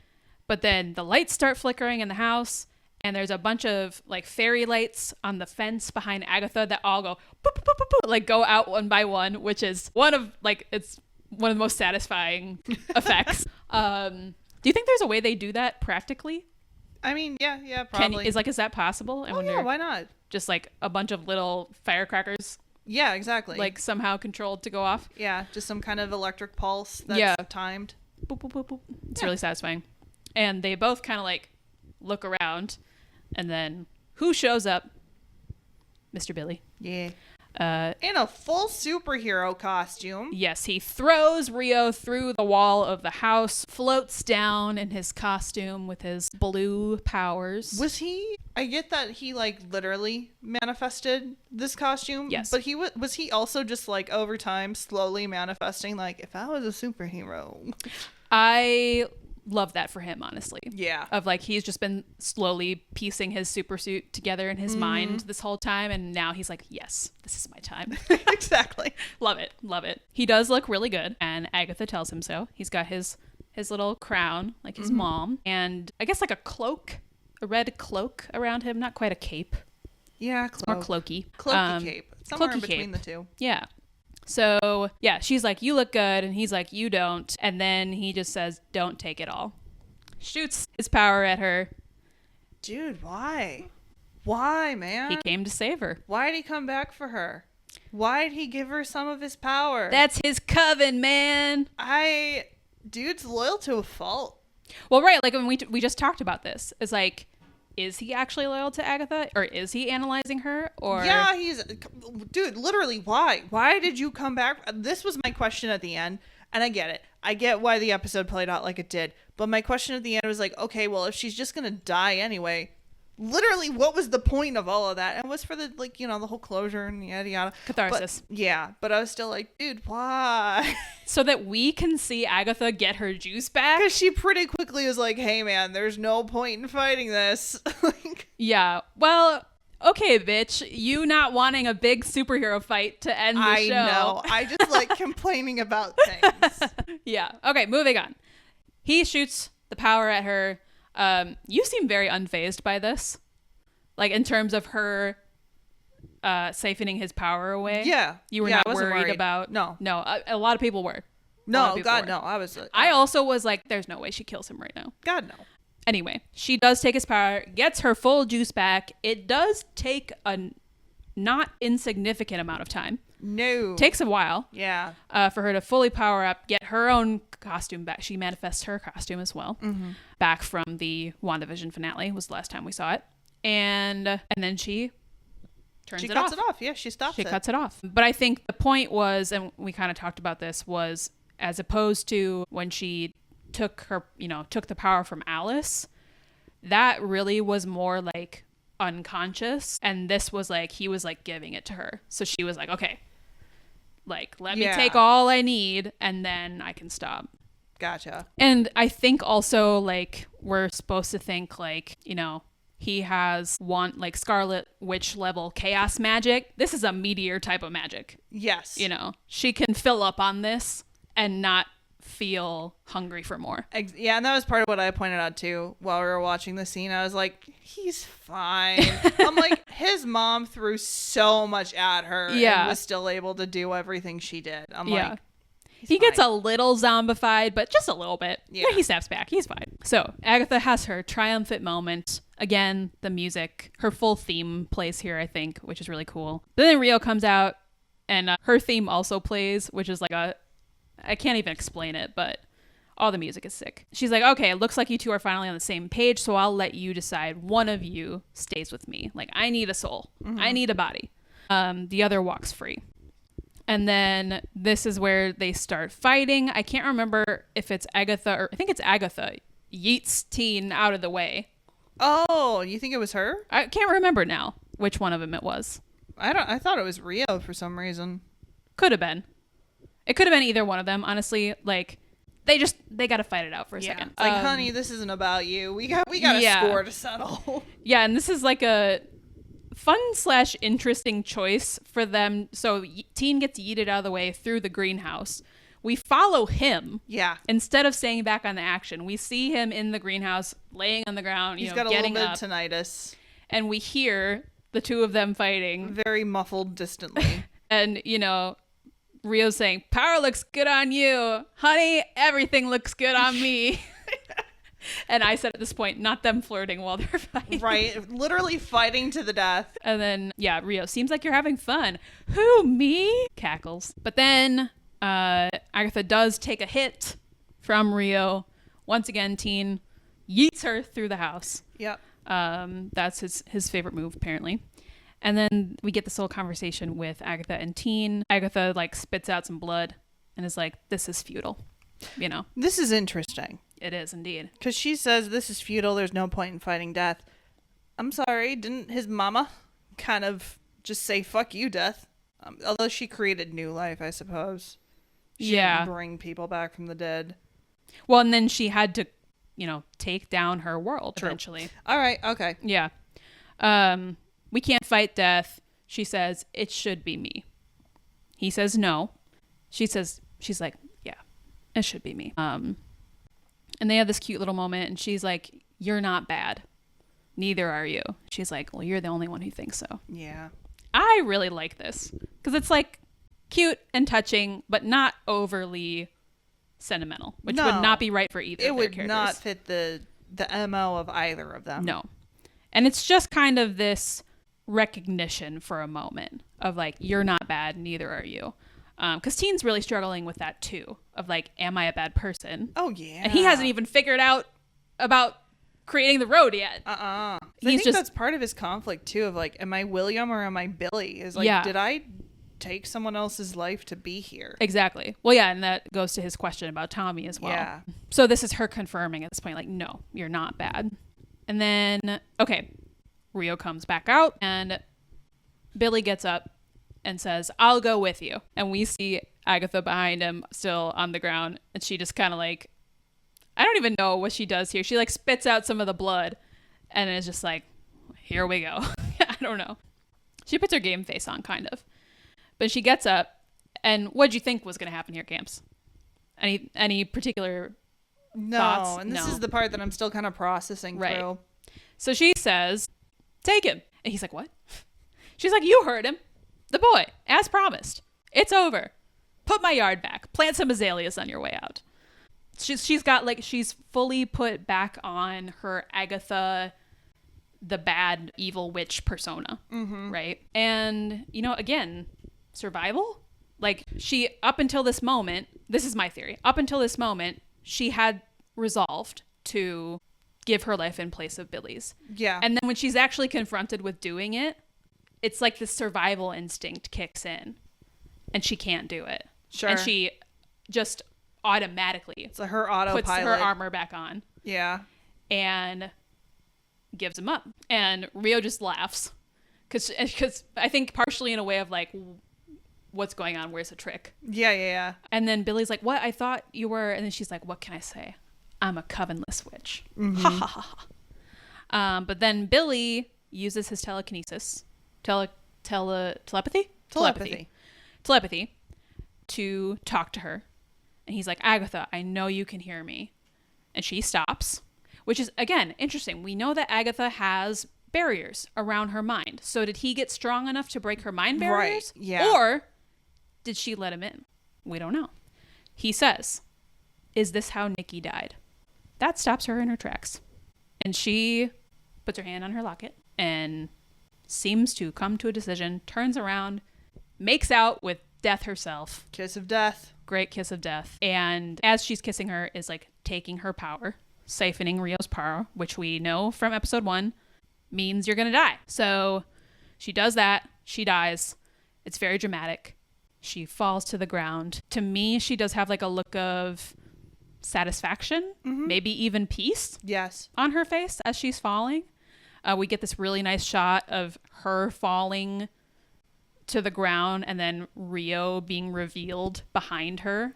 but then the lights start flickering in the house, and there's a bunch of like fairy lights on the fence behind Agatha that all go boop, boop, boop, boop, boop, like go out one by one, which is one of it's one of the most satisfying effects. Do you think there's a way they do that practically? I mean, yeah, probably. Is that possible? I wonder. Yeah, why not? Just like a bunch of little firecrackers, Yeah, exactly. like somehow controlled to go off. yeah, just some kind of electric pulse that's Yeah. timed. Boop, boop, boop, boop. It's really satisfying. And they both kind of like look around, and then who shows up? Mr. Billy. Yeah. In a full superhero costume. Yes, he throws Rio through the wall of the house, floats down in his costume with his blue powers. Was he? I get that he like literally manifested this costume. Yes. But he was he also just like over time slowly manifesting like if I was a superhero. I love that for him, honestly. Yeah. Of like he's just been slowly piecing his super suit together in his mind this whole time, and now he's like, yes, this is my time. Exactly. Love it. He does look really good, and Agatha tells him so. He's got his little crown like his mom, and I guess like a red cloak around him, not quite a cape. Yeah, More cloaky. Cloaky cape. Somewhere in cloaky between cape. the two. Yeah. So, yeah, she's like, you look good. And he's like, you don't. And then he just says, don't take it all. Shoots his power at her. Dude, why? Why, man? He came to save her. Why'd he come back for her? Why'd he give her some of his power? That's his coven, man. Dude's loyal to a fault. Well, right. Like when we just talked about this. It's like, is he actually loyal to Agatha? Or is he analyzing her? Or Yeah, dude, literally, why? Why did you come back? This was my question at the end, and I get it. I get why the episode played out like it did. But my question at the end was like, okay, well, if she's just gonna die anyway, literally, what was the point of all of that? And it was for the, like, the whole closure and yada yada. catharsis. But I was still like, dude, why? So that we can see Agatha get her juice back. Because she pretty quickly was like, hey, man, there's no point in fighting this. Like, Yeah. Well, okay, bitch. You not wanting a big superhero fight to end the I show. know. I just like complaining about things. Yeah. Okay, moving on. He shoots the power at her. You seem very unfazed by this. Like, in terms of her siphoning his power away. Yeah. You were Yeah, not I wasn't worried worried. about... No. No, a lot of people were. A lot No, of people God, were. no. I was. I also was like, there's no way she kills him right now. God, no. Anyway, she does take his power, gets her full juice back. It does take a not insignificant amount of time. No. Takes a while Yeah. for her to fully power up, get her own costume back. She manifests her costume as well, back from the WandaVision finale was the last time we saw it, and then she turns She it cuts off. it off. Yeah, she stops She it. cuts it off. But I think the point was, and we kind of talked about this, was as opposed to when she took the power from Alice, that really was more like unconscious, and this was like he was like giving it to her. So she was like, okay, like let me take all I need and then I can stop. Gotcha. And I think also like we're supposed to think like, he has like Scarlet Witch level chaos magic. This is a meteor type of magic. Yes. She can fill up on this and not feel hungry for more. Yeah, and that was part of what I pointed out too while we were watching the scene. I was like, he's fine. I'm like, his mom threw so much at her and was still able to do everything she did. I'm like, he gets a little zombified, but just a little bit. Yeah. Then he snaps back. He's fine. So Agatha has her triumphant moment. Again, the music, her full theme plays here, I think, which is really cool. But then Rio comes out and her theme also plays, which is like I can't even explain it, but all the music is sick. She's like, okay, it looks like you two are finally on the same page, so I'll let you decide. One of you stays with me. Like, I need a soul. I need a body. The other walks free. And then this is where they start fighting. I can't remember if it's Agatha or I think it's Agatha yeets Teen out of the way. Oh, you think it was her? I can't remember now which one of them it was. I thought it was Rio for some reason. Could have been. It could have been either one of them. Honestly, like they got to fight it out for a second. Like, honey, this isn't about you. We got a score to settle. Yeah, and this is like a fun/interesting choice for them. So Teen gets yeeted out of the way through the greenhouse. We follow him. Yeah. Instead of staying back on the action, we see him in the greenhouse, laying on the ground, He's got a getting little up, bit of tinnitus. and we hear the two of them fighting. Very muffled, distantly. And, Rio's saying, power looks good on you. Honey, everything looks good on me. And I said at this point, not them flirting while they're fighting. Right. Literally fighting to the death. And then, Rio, seems like you're having fun. Who, me? Cackles. But then Agatha does take a hit from Rio. Once again, Teen yeets her through the house. Yep. That's his favorite move, apparently. And then we get this little conversation with Agatha and Teen. Agatha, spits out some blood and is like, this is futile. This is interesting. It is indeed. Because she says this is futile. There's no point in fighting death. I'm sorry. Didn't his mama kind of just say, fuck you, death? Although she created new life, I suppose. She didn't bring people back from the dead. Well, and then she had to, take down her world eventually. All right. Okay. Yeah. We can't fight death. She says, it should be me. He says no. She's like, yeah, it should be me. And they have this cute little moment and she's like, you're not bad. Neither are you. She's like, well, you're the only one who thinks so. Yeah. I really like this because it's cute and touching, but not overly sentimental, which would not be right for either of their characters. It would not fit the MO of either of them. No. And it's just kind of this recognition for a moment of you're not bad, neither are you. Because Teen's really struggling with that too, of am I a bad person? Oh, yeah. And he hasn't even figured out about creating the road yet. I think that's part of his conflict too, of am I William or am I Billy? Did I take someone else's life to be here? Exactly. Well, yeah, and that goes to his question about Tommy as well. Yeah. So this is her confirming at this point, no, you're not bad. And then, okay, Rio comes back out and Billy gets up and says, I'll go with you. And we see Agatha behind him still on the ground. And she just kind of I don't even know what she does here. She spits out some of the blood and is just here we go. I don't know. She puts her game face on kind of. But she gets up and what'd you think was going to happen here, Camps? Any particular thoughts? No, and this is the part that I'm still kind of processing through. So she says, take him. And he's like, what? She's like, you heard him. The boy, as promised. It's over. Put my yard back. Plant some azaleas on your way out. She's got she's fully put back on her Agatha, the bad evil witch persona. Mm-hmm. Right? And, again, survival? She, up until this moment, this is my theory. Up until this moment, she had resolved to give her life in place of Billy's. Yeah. And then when she's actually confronted with doing it, it's the survival instinct kicks in and she can't do it. Sure. And she just automatically it's her autopilot. Puts her armor back on. Yeah. And gives him up. And Rio just laughs. Because I think partially in a way of what's going on? Where's the trick? Yeah. And then Billy's like, what? I thought you were. And then she's like, what can I say? I'm a covenless witch. Mm-hmm. Ha ha ha ha. But then Billy uses his telekinesis. Telepathy to talk to her. And he's like, Agatha, I know you can hear me. And she stops, which is, again, interesting. We know that Agatha has barriers around her mind. So did he get strong enough to break her mind barriers? Right, yeah. Or did she let him in? We don't know. He says, is this how Nikki died? That stops her in her tracks. And she puts her hand on her locket, and seems to come to a decision, turns around, makes out with Death herself. Kiss of death. Great kiss of death. And as she's kissing her, is like taking her power, siphoning Rio's power, which we know from episode 1 means you're gonna die. So she does that. She dies. It's very dramatic. She falls to the ground. To me, she does have like a look of satisfaction, maybe even peace. Yes. On her face as she's falling. We get this really nice shot of her falling to the ground and then Rio being revealed behind her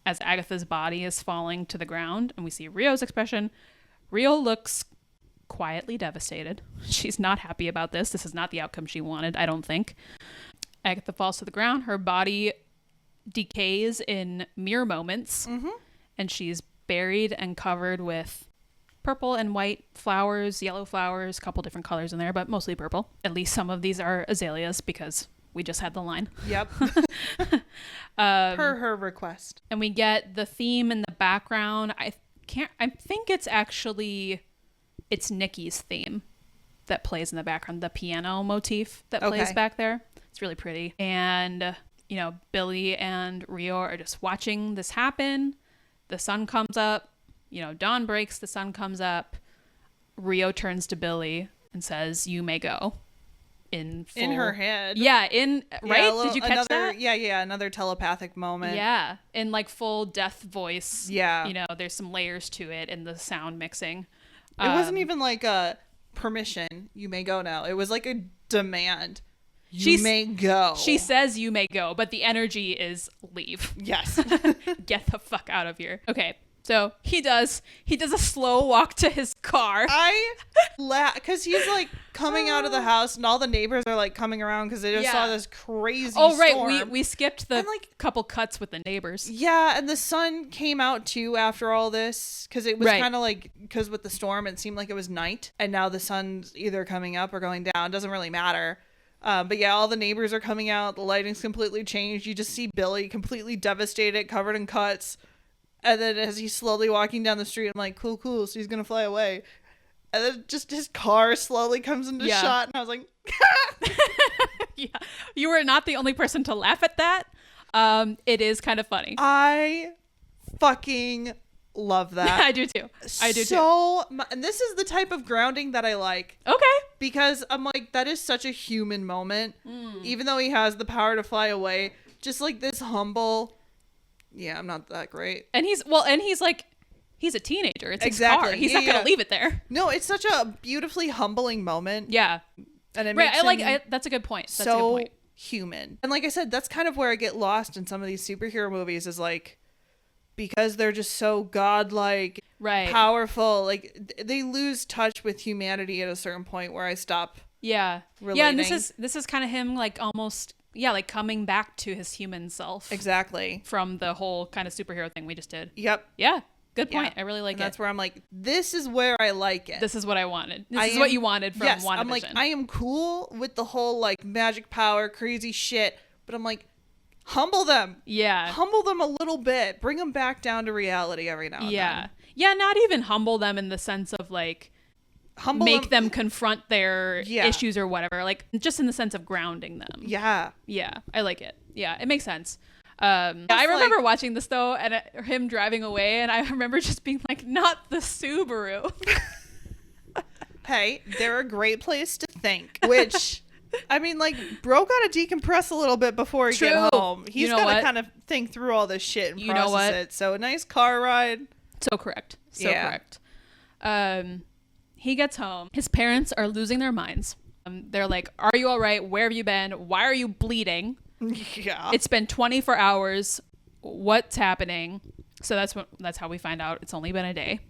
as Agatha's body is falling to the ground, and we see Rio's expression. Rio looks quietly devastated. She's not happy about this. This is not the outcome she wanted, I don't think. Agatha falls to the ground. Her body decays in mere moments, and she's buried and covered with purple and white flowers, yellow flowers, a couple different colors in there, but mostly purple. At least some of these are azaleas because we just had the line. Yep. Per her request. And we get the theme in the background. I think it's Nikki's theme that plays in the background, the piano motif that plays back there. It's really pretty. And, Billy and Rio are just watching this happen. The sun comes up, dawn breaks, the sun comes up. Rio turns to Billy and says, "You may go." In her head. Yeah, right? Did you catch that? Yeah, another telepathic moment. Yeah, in like full death voice. Yeah. There's some layers to it in the sound mixing. It wasn't even like a permission, you may go now. It was like a demand. You may go. She says you may go, but the energy is leave. Yes. Get the fuck out of here. Okay. So he does a slow walk to his car. I laugh because he's like coming out of the house and all the neighbors are like coming around because they just saw this crazy storm. Right. We skipped the couple cuts with the neighbors. Yeah. And the sun came out too after all this because it was kind of like, because with the storm, it seemed like it was night. And now the sun's either coming up or going down. Doesn't really matter. But yeah, all the neighbors are coming out. The lighting's completely changed. You just see Billy completely devastated, covered in cuts. And then as he's slowly walking down the street, I'm like, cool. So he's going to fly away. And then just his car slowly comes into shot. And I was like, yeah. You were not the only person to laugh at that. It is kind of funny. I fucking love that. I do too. And this is the type of grounding that I like. Okay. Because I'm like, that is such a human moment. Even though he has the power to fly away. Just like this humble... Yeah, I'm not that great. And he's a teenager. It's his car. He's not going to leave it there. No, it's such a beautifully humbling moment. Yeah. And it makes him that's a good point. That's so a good point. Human. And like I said, that's kind of where I get lost in some of these superhero movies is like, because they're just so godlike, powerful, like they lose touch with humanity at a certain point where I stop relating. Yeah, and this is kind of him like almost... Yeah, like coming back to his human self. Exactly. From the whole kind of superhero thing we just did. Yep. Yeah. Good point. I really like it. That's where I'm like, this is where I like it. This is what I wanted. This is what you wanted from WandaVision. I'm like, I am cool with the whole like magic power, crazy shit. But I'm like, humble them. Yeah. Humble them a little bit. Bring them back down to reality every now and then. Yeah, not even humble them in the sense of like, make them confront their issues or whatever, like just in the sense of grounding them. Yeah I like it. I it makes sense. I remember watching this though and him driving away, and I remember just being like, not the Subaru. Hey, they're a great place to think, which I mean, like, bro gotta decompress a little bit before he get home. He's gotta kind of think through all this shit and process it. So a nice car ride. So correct. Correct. He gets home. His parents are losing their minds. They're like, "Are you all right? Where have you been? Why are you bleeding? Yeah. It's been 24 hours. What's happening?" So that's how we find out it's only been a day.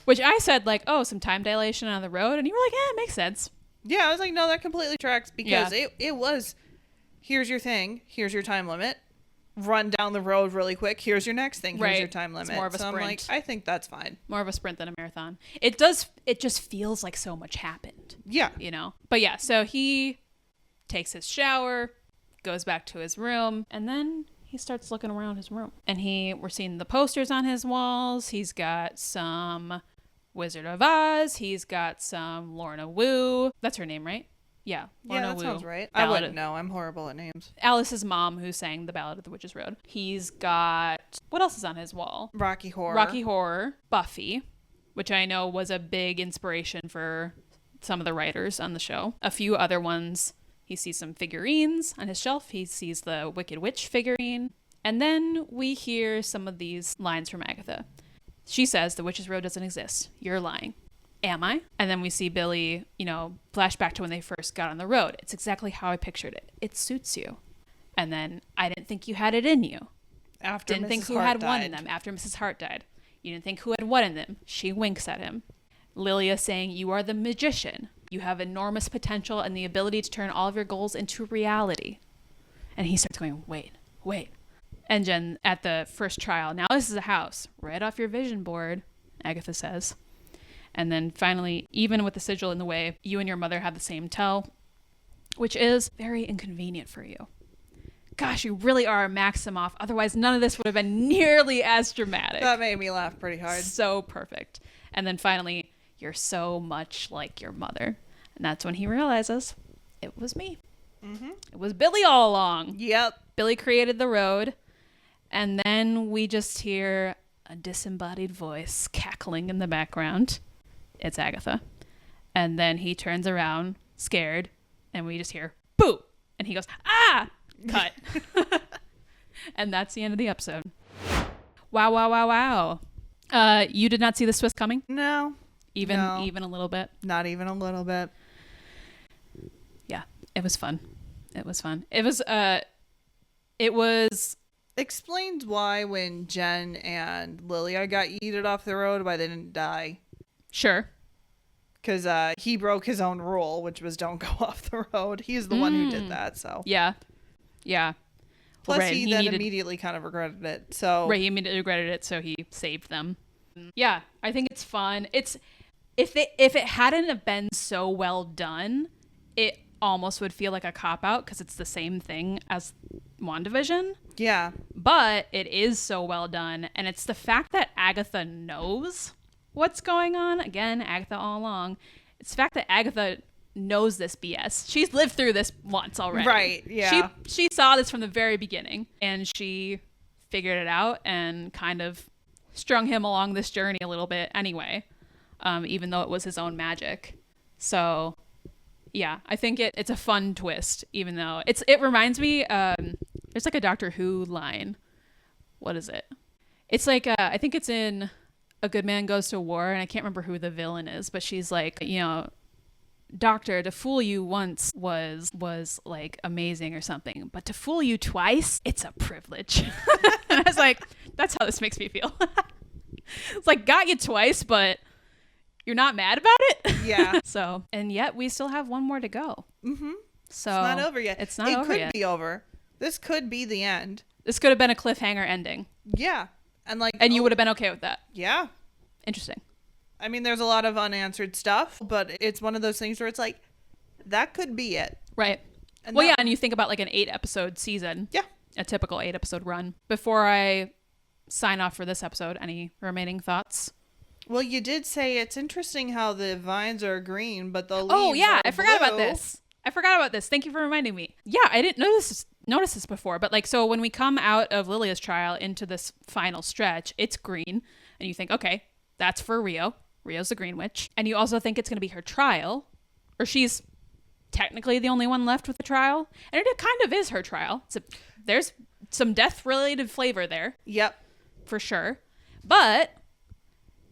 Which I said like, "Oh, some time dilation on the road," and you were like, "Yeah, it makes sense." Yeah, I was like, "No, that completely tracks because it was. Here's your thing. Here's your time limit. Run down the road really quick. Here's your next thing. Here's your time limit." It's more of a sprint. I'm like, I think that's fine. More of a sprint than a marathon. It just feels like so much happened. Yeah. But yeah, so he takes his shower, goes back to his room, and then he starts looking around his room. And we're seeing the posters on his walls. He's got some Wizard of Oz. He's got some Lorna Wu. That's her name, right? Yeah, Lorna that Wu. sounds right. I Ballad wouldn't of- know. I'm horrible at names. Alice's mom, who sang the Ballad of the Witch's Road. He's got, what else is on his wall? Rocky Horror. Rocky Horror, Buffy, which I know was a big inspiration for some of the writers on the show. A few other ones. He sees some figurines on his shelf. He sees the Wicked Witch figurine. And then we hear some of these lines from Agatha. She says, the Witch's Road doesn't exist. You're lying. Am I? And then we see Billy, flash back to when they first got on the road. It's exactly how I pictured it. It suits you. And then, I didn't think you had it in you. After Didn't Mrs. think who Hart had died. one in them after Mrs. Hart died. You didn't think who had what in them. She winks at him. Lilia saying, you are the magician. You have enormous potential and the ability to turn all of your goals into reality. And he starts going, wait. And Jen, at the first trial, now this is a house. Right off your vision board, Agatha says. And then finally, even with the sigil in the way, you and your mother have the same tell, which is very inconvenient for you. Gosh, you really are a Maximoff. Otherwise, none of this would have been nearly as dramatic. That made me laugh pretty hard. So perfect. And then finally, you're so much like your mother. And that's when he realizes it was me. Mm-hmm. It was Billy all along. Yep. Billy created the road. And then we just hear a disembodied voice cackling in the background. It's Agatha. And then he turns around, scared, and we just hear, boo! And he goes, ah! Cut. And that's the end of the episode. Wow. You did not see this twist coming? No. Even No. a little bit? Not even a little bit. Yeah, it was fun. It was Explains why when Jen and Lilia got yeeted off the road, why they didn't die. sure. Because he broke his own rule, which was don't go off the road. He's the one who did that, so. Yeah. Plus, Right, he he then needed- immediately kind of regretted it, so. Right, he immediately regretted it, so he saved them. Yeah, I think it's fun. It's if it hadn't have been so well done, it almost would feel like a cop out because it's the same thing as WandaVision. Yeah. But it is so well done, and it's the fact that Agatha knows what's going on. Again, Agatha all along. It's the fact that Agatha knows this BS. She's lived through this once already. Right, yeah. She saw this from the very beginning, and she figured it out and kind of strung him along this journey a little bit anyway, even though it was his own magic. So, yeah, I think it's a fun twist, even though it reminds me, there's like a Doctor Who line. What is it? It's like, I think it's in A Good Man Goes to War, and I can't remember who the villain is, but she's like, Doctor, to fool you once was like amazing or something, but to fool you twice, it's a privilege. And I was like, that's how this makes me feel. It's like, got you twice, but you're not mad about it. Yeah. So, and yet we still have one more to go. Mm-hmm. So It's not over yet. It's not over It yet. could be over. This could be the end. This could have been a cliffhanger ending, Yeah. And you would have been okay with that. Yeah. Interesting. I mean, there's a lot of unanswered stuff, but it's one of those things where it's like, that could be it. Right. And Well, that- yeah, and you think about like an 8-episode season. Yeah. A typical 8-episode run. Before I sign off for this episode, any remaining thoughts? Well, you did say it's interesting how the vines are green, but the leaves Oh, yeah, are I forgot about blue. this. Thank you for reminding me. Yeah, I didn't notice this before, but like, so when we come out of Lilia's trial into this final stretch, it's green, and you think, okay, that's for Rio. Rio's the Green Witch. And you also think it's going to be her trial, or she's technically the only one left with the trial. And it kind of is her trial. There's some death-related flavor there, Yep. for sure. But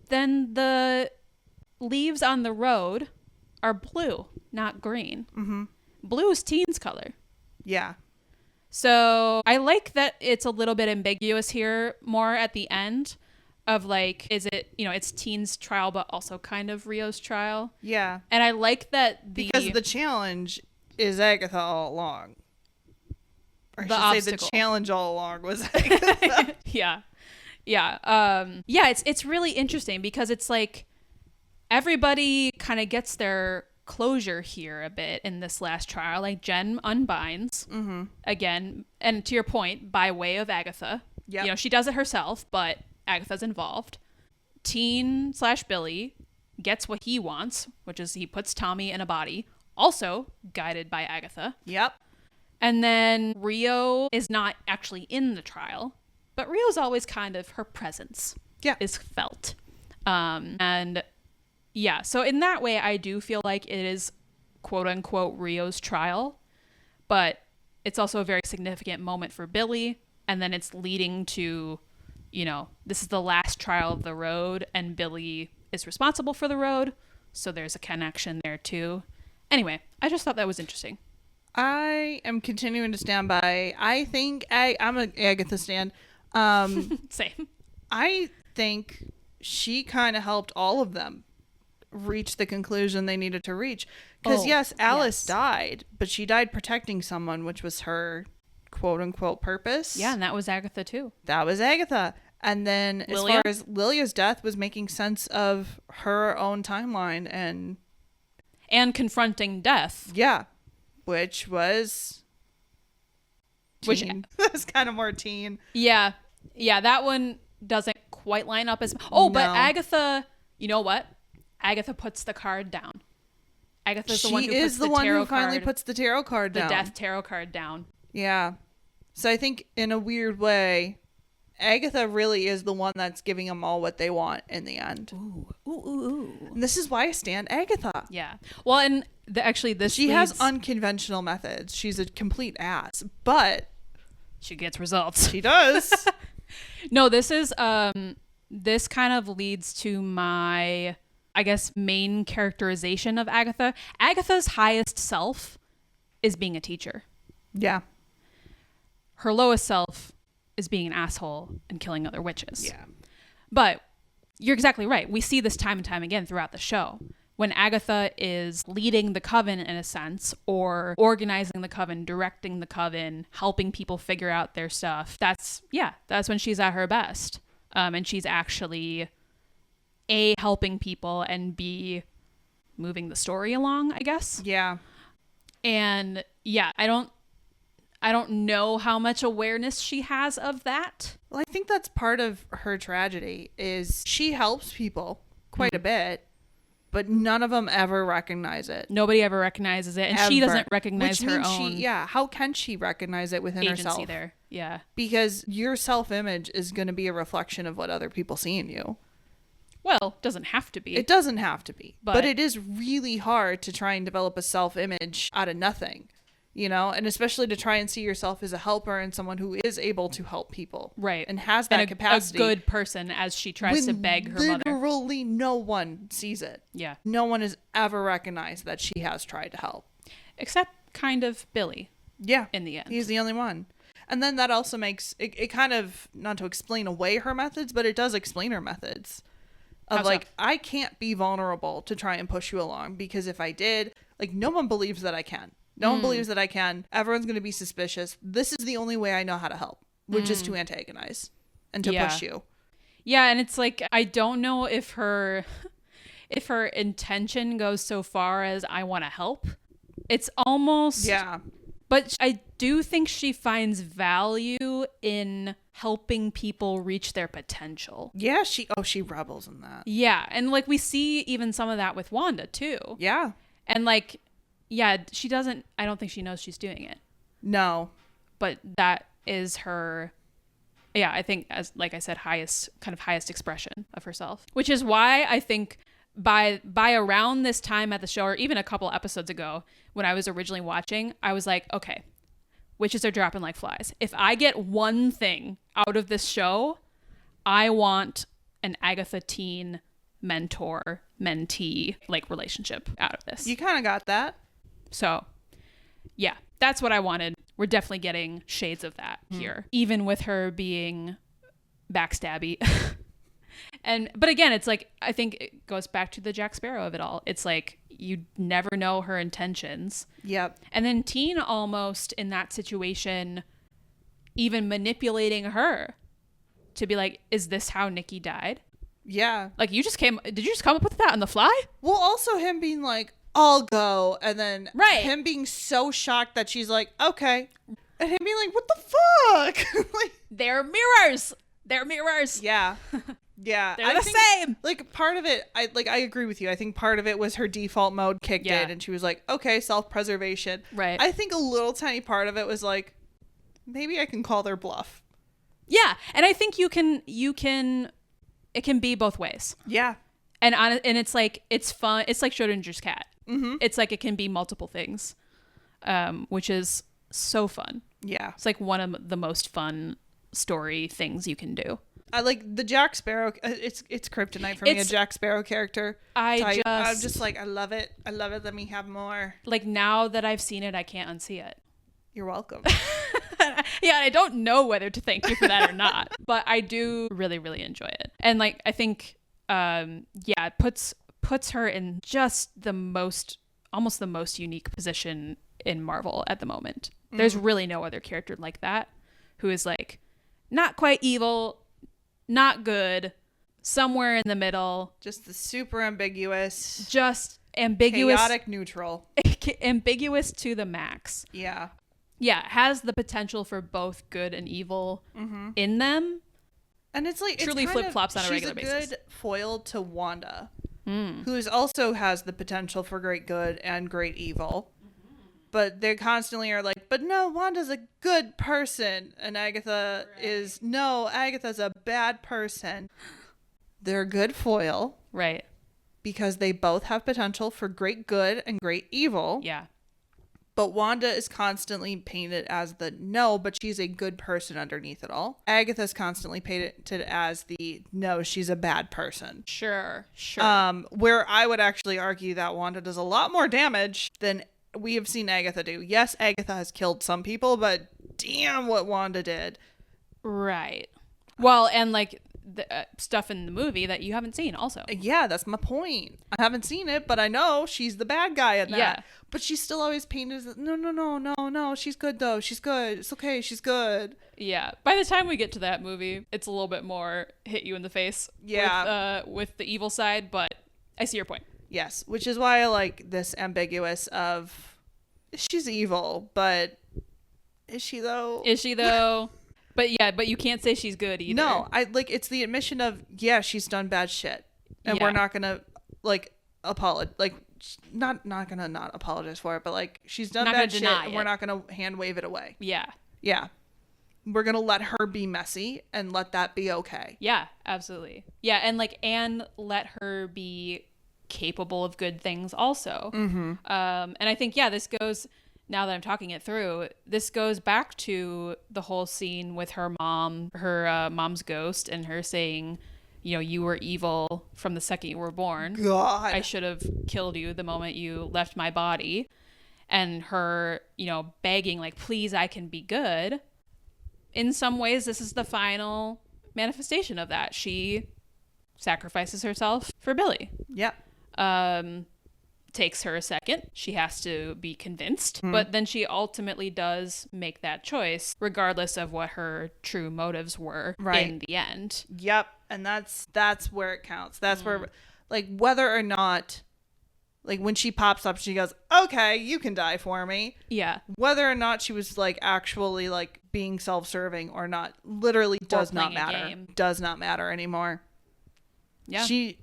then the leaves on the road are blue, not green. Mm-hmm. Blue is Teen's color. Yeah. So I like that it's a little bit ambiguous here more at the end of like, is it, it's Teen's trial, but also kind of Rio's trial. Yeah. And I like that Because the challenge is Agatha all along. Or I The should obstacle. say the challenge all along was Agatha. yeah. It's really interesting because it's like everybody kind of gets their closure here a bit in this last trial. Like Jen unbinds again, and to your point, by way of Agatha. Yep. She does it herself, but Agatha's involved. Teen/Billy gets what he wants, which is he puts Tommy in a body, also guided by Agatha. Yep. And then Rio is not actually in the trial, but Rio's always kind of, her presence is felt. And yeah, so in that way, I do feel like it is quote unquote Rio's trial, but it's also a very significant moment for Billy. And then it's leading to, you know, this is the last trial of the road, and Billy is responsible for the road. So there's a connection there too. Anyway, I just thought that was interesting. I am continuing to stand by. I think I'm an Agatha stan. Same. I think she kind of helped all of them reach the conclusion they needed to reach. Because yes, Alice died, but she died protecting someone, which was her quote unquote purpose. Yeah, and that was Agatha too. That was Agatha. And then Lilia? As far as Lilia's death was making sense of her own timeline and confronting death. yeah, which was teen. That's kind of more teen. Yeah, that one doesn't quite line up as. Oh, but No. Agatha, you know what? Agatha puts the card down. Agatha's the one who puts the tarot finally card, puts the tarot card down. the death tarot card down. Yeah. So I think in a weird way, Agatha really is the one that's giving them all what they want in the end. Ooh. And this is why I stand Agatha. Yeah. Well, and actually, this She has leads- unconventional methods. She's a complete ass, but she gets results. she does. No, this is this kind of leads to my, I guess, main characterization of Agatha. Agatha's highest self is being a teacher. Yeah. Her lowest self is being an asshole and killing other witches. Yeah. But you're exactly right. We see this time and time again throughout the show. When Agatha is leading the coven in a sense, or organizing the coven, directing the coven, helping people figure out their stuff, that's when she's at her best. And she's actually A, helping people, and B, moving the story along, I guess. Yeah. And yeah, I don't know how much awareness she has of that. Well, I think that's part of her tragedy is she helps people quite a bit, but none of them ever recognize it. Nobody ever recognizes it, and she Ever. doesn't recognize Which her means own how can she recognize it within agency herself? there. Yeah. Because your self-image is going to be a reflection of what other people see in you. Well, doesn't have to be. It doesn't have to be. But But it is really hard to try and develop a self-image out of nothing, you know? And especially to try and see yourself as a helper and someone who is able to help people. Right. And has that and capacity. a good person as she tries to when beg her mother. literally no one sees it. Yeah. No one has ever recognized that she has tried to help. Except kind of Billy Yeah. in the end. He's the only one. And then that also makes it kind of, not to explain away her methods, but it does explain her methods. Of How so? like, I can't be vulnerable to try and push you along, because if I did, like, no one believes that I can. No one believes that I can. Everyone's going to be suspicious. This is the only way I know how to help, which is to antagonize and to push you. Yeah, and it's like, I don't know if her intention goes so far as I want to help. It's almost... Yeah. But I do think she finds value in helping people reach their potential. Yeah, she rebels in that. Yeah, and like we see even some of that with Wanda too. Yeah. And like, yeah, I don't think she knows she's doing it. No. But that is her, yeah, I think, as like I said, highest expression of herself. Which is why I think by around this time at the show, or even a couple episodes ago when I was originally watching, I was like, okay, witches are dropping like flies. If I get one thing out of this show, I want an Agatha teen mentor mentee like relationship out of this. You kind of got that. So yeah, that's what I wanted. We're definitely getting shades of that here, even with her being backstabby. But again, it's like, I think it goes back to the Jack Sparrow of it all. It's like, you never know her intentions. Yep. And then Teen almost in that situation, even manipulating her to be like, is this how Nikki died? Yeah. Like, did you just come up with that on the fly? Well, also him being like, I'll go. And then Right. him being so shocked that she's like, okay. And him being like, what the fuck? Like, They're mirrors. They're mirrors. yeah. Yeah. They're the same. Like, part of it, I agree with you. I think part of it was her default mode kicked in and she was like, okay, self-preservation. Right. I think a little tiny part of it was like, maybe I can call their bluff. Yeah. And I think it can be both ways. Yeah. And it's like, it's fun. It's like Schrodinger's cat. Mm-hmm. It's like it can be multiple things, which is so fun. Yeah. It's like one of the most fun story things you can do. I like the Jack Sparrow. It's kryptonite for me, a Jack Sparrow character. I'm just like, I love it. I love it. Let me have more. Like, now that I've seen it, I can't unsee it. You're welcome. Yeah, I don't know whether to thank you for that or not, but I do really, really enjoy it. And like, I think, it puts her in just almost the most unique position in Marvel at the moment. There's really no other character like that who is like not quite evil, not good, somewhere in the middle. Just the super ambiguous. Just ambiguous. Chaotic neutral. Ambiguous to the max. Yeah. Yeah, has the potential for both good and evil in them. And it's like truly flip-flops on a regular basis. She's a good foil to Wanda, who also has the potential for great good and great evil. But they constantly are like, but no, Wanda's a good person. And Agatha is, no, Agatha's a bad person. They're a good foil. Right. Because they both have potential for great good and great evil. Yeah. But Wanda is constantly painted as the no, but she's a good person underneath it all. Agatha's constantly painted as the no, she's a bad person. Sure. Where I would actually argue that Wanda does a lot more damage than we have seen Agatha do. Yes, Agatha has killed some people, but damn what Wanda did. Right. Well, and like the stuff in the movie that you haven't seen also. Yeah, that's my point. I haven't seen it, but I know she's the bad guy in that. Yeah. But she's still always painted as no, she's good though. She's good. It's okay. She's good. Yeah. By the time we get to that movie, it's a little bit more hit you in the face. Yeah. With the evil side, but I see your point. Yes, which is why I like this ambiguous of she's evil, but is she though? But you can't say she's good either. No, I like it's the admission of she's done bad shit, and we're not gonna like apologize. Like not gonna not apologize for it, but like she's done bad shit, and we're not gonna hand wave it away. Yeah. Yeah. We're gonna let her be messy and let that be okay. Yeah, absolutely. Yeah, and let her be capable of good things also. And I think this goes. Now that I'm talking it through, this goes back to the whole scene with her mom's ghost, and her saying, you were evil from the second you were born. God. I should have killed you the moment you left my body. And her, begging, like, please, I can be good. In some ways, this is the final manifestation of that. She sacrifices herself for Billy. Yep. Takes her a second. She has to be convinced, but then she ultimately does make that choice, regardless of what her true motives were in the end. Yep. And that's where it counts. That's where, like, whether or not, like, when she pops up, she goes, okay, you can die for me. Yeah. Whether or not she was, like, actually, like, being self-serving or not, literally does not matter. Does not matter anymore. Yeah. She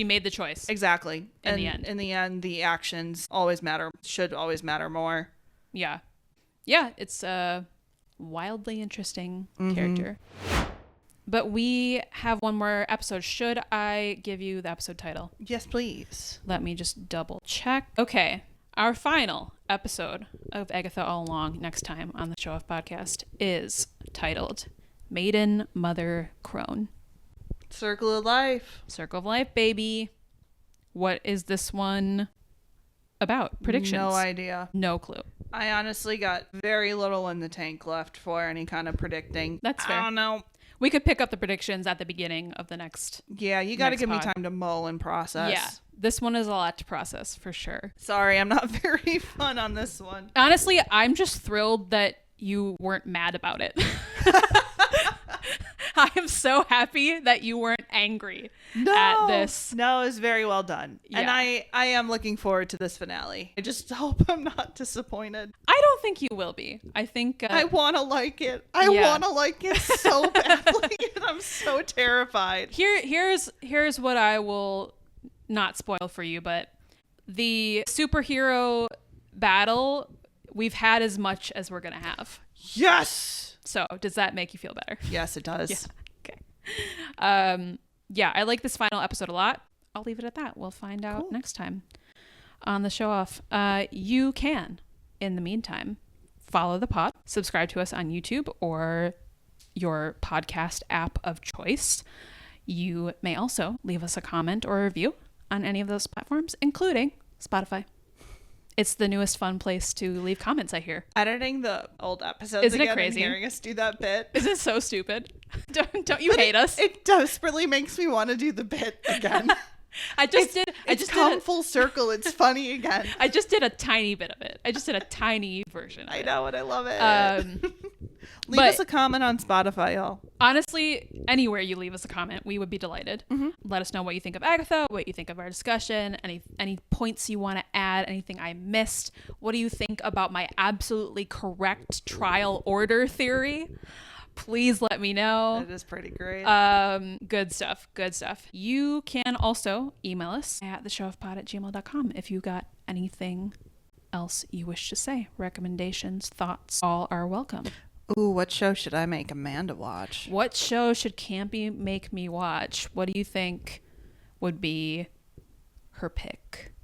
made the choice. Exactly. In the end. In the end, the actions always matter, should always matter more. Yeah. Yeah, it's a wildly interesting character. But we have one more episode. Should I give you the episode title? Yes, please. Let me just double check. Okay. Our final episode of Agatha All Along next time on the Show Off Podcast is titled Maiden Mother Crone. Circle of Life. Circle of Life, baby. What is this one about? Predictions? No idea. No clue. I honestly got very little in the tank left for any kind of predicting. That's fair. I don't know. We could pick up the predictions at the beginning of the next. Yeah, you got to give me time to mull and process. Yeah, this one is a lot to process for sure. Sorry, I'm not very fun on this one. Honestly, I'm just thrilled that you weren't mad about it. I am so happy that you weren't angry at this. No, it was very well done. Yeah. And I am looking forward to this finale. I just hope I'm not disappointed. I don't think you will be. I think I want to like it. I want to like it so badly. And I'm so terrified. here's what I will not spoil for you, but the superhero battle, we've had as much as we're gonna have. Yes. So does that make you feel better? Yes, it does. Yeah. Okay. Yeah, I like this final episode a lot. I'll leave it at that. We'll find out next time on the show off. You can, in the meantime, follow the pod, subscribe to us on YouTube or your podcast app of choice. You may also leave us a comment or a review on any of those platforms, including Spotify. It's the newest fun place to leave comments, I hear. Editing the old episodes Isn't it again crazy? and hearing us do that bit. Isn't it so stupid? Don't you hate us? It desperately makes me want to do the bit again. I just did full circle. It's funny again. I just did a tiny bit of it. I just did a tiny version of it. I know, and I love it. Leave us a comment on Spotify, y'all. Honestly, anywhere you leave us a comment, we would be delighted. Mm-hmm. Let us know what you think of Agatha, what you think of our discussion, any points you want to add, anything I missed. What do you think about my absolutely correct trial order theory? Please let me know. That is pretty great. Good stuff. You can also email us at theshowofpod@gmail.com if you got anything else you wish to say. Recommendations, thoughts, all are welcome. Ooh, what show should I make Amanda watch? What show should Campy make me watch? What do you think would be her pick?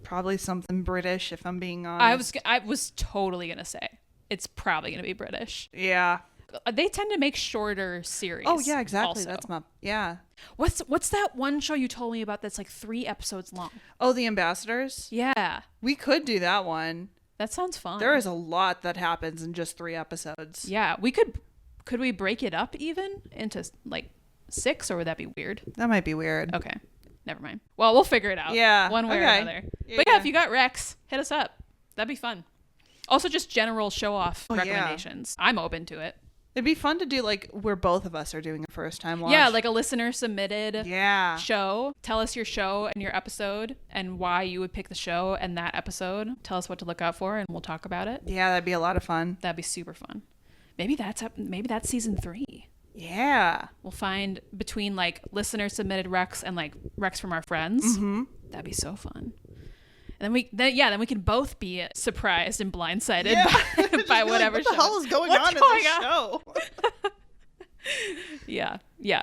Probably something British, if I'm being honest. I was totally gonna say it's probably gonna be British. Yeah. They tend to make shorter series. Oh yeah, exactly. Also. That's my What's that one show you told me about that's like 3 episodes long? Oh, The Ambassadors? Yeah. We could do that one. That sounds fun. There is a lot that happens in just 3 episodes. Yeah, we could we break it up even into like 6, or would that be weird? That might be weird. Okay. Never mind. Well, we'll figure it out. Yeah. One way or another. But yeah, if you got Rex, hit us up. That'd be fun. Also, just general show off recommendations. Yeah. I'm open to it. It'd be fun to do like where both of us are doing a first time watch. Yeah, like a listener submitted show. Tell us your show and your episode and why you would pick the show and that episode. Tell us what to look out for and we'll talk about it. Yeah, that'd be a lot of fun. That'd be super fun. Maybe that's season 3. Yeah. We'll find between like listener submitted Rex and like Rex from our friends. Mm-hmm. That'd be so fun. And then we can both be surprised and blindsided by whatever like, what the hell is going on in this show? Yeah.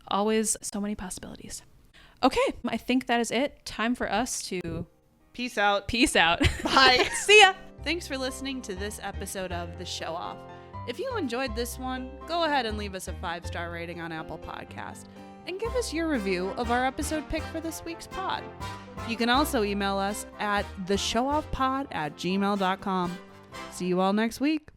Always so many possibilities. Okay, I think that is it. Time for us to peace out. Bye. See ya. Thanks for listening to this episode of The Show Off. If you enjoyed this one, go ahead and leave us a 5-star rating on Apple Podcasts. And give us your review of our episode pick for this week's pod. You can also email us at theshowoffpod@gmail.com. See you all next week.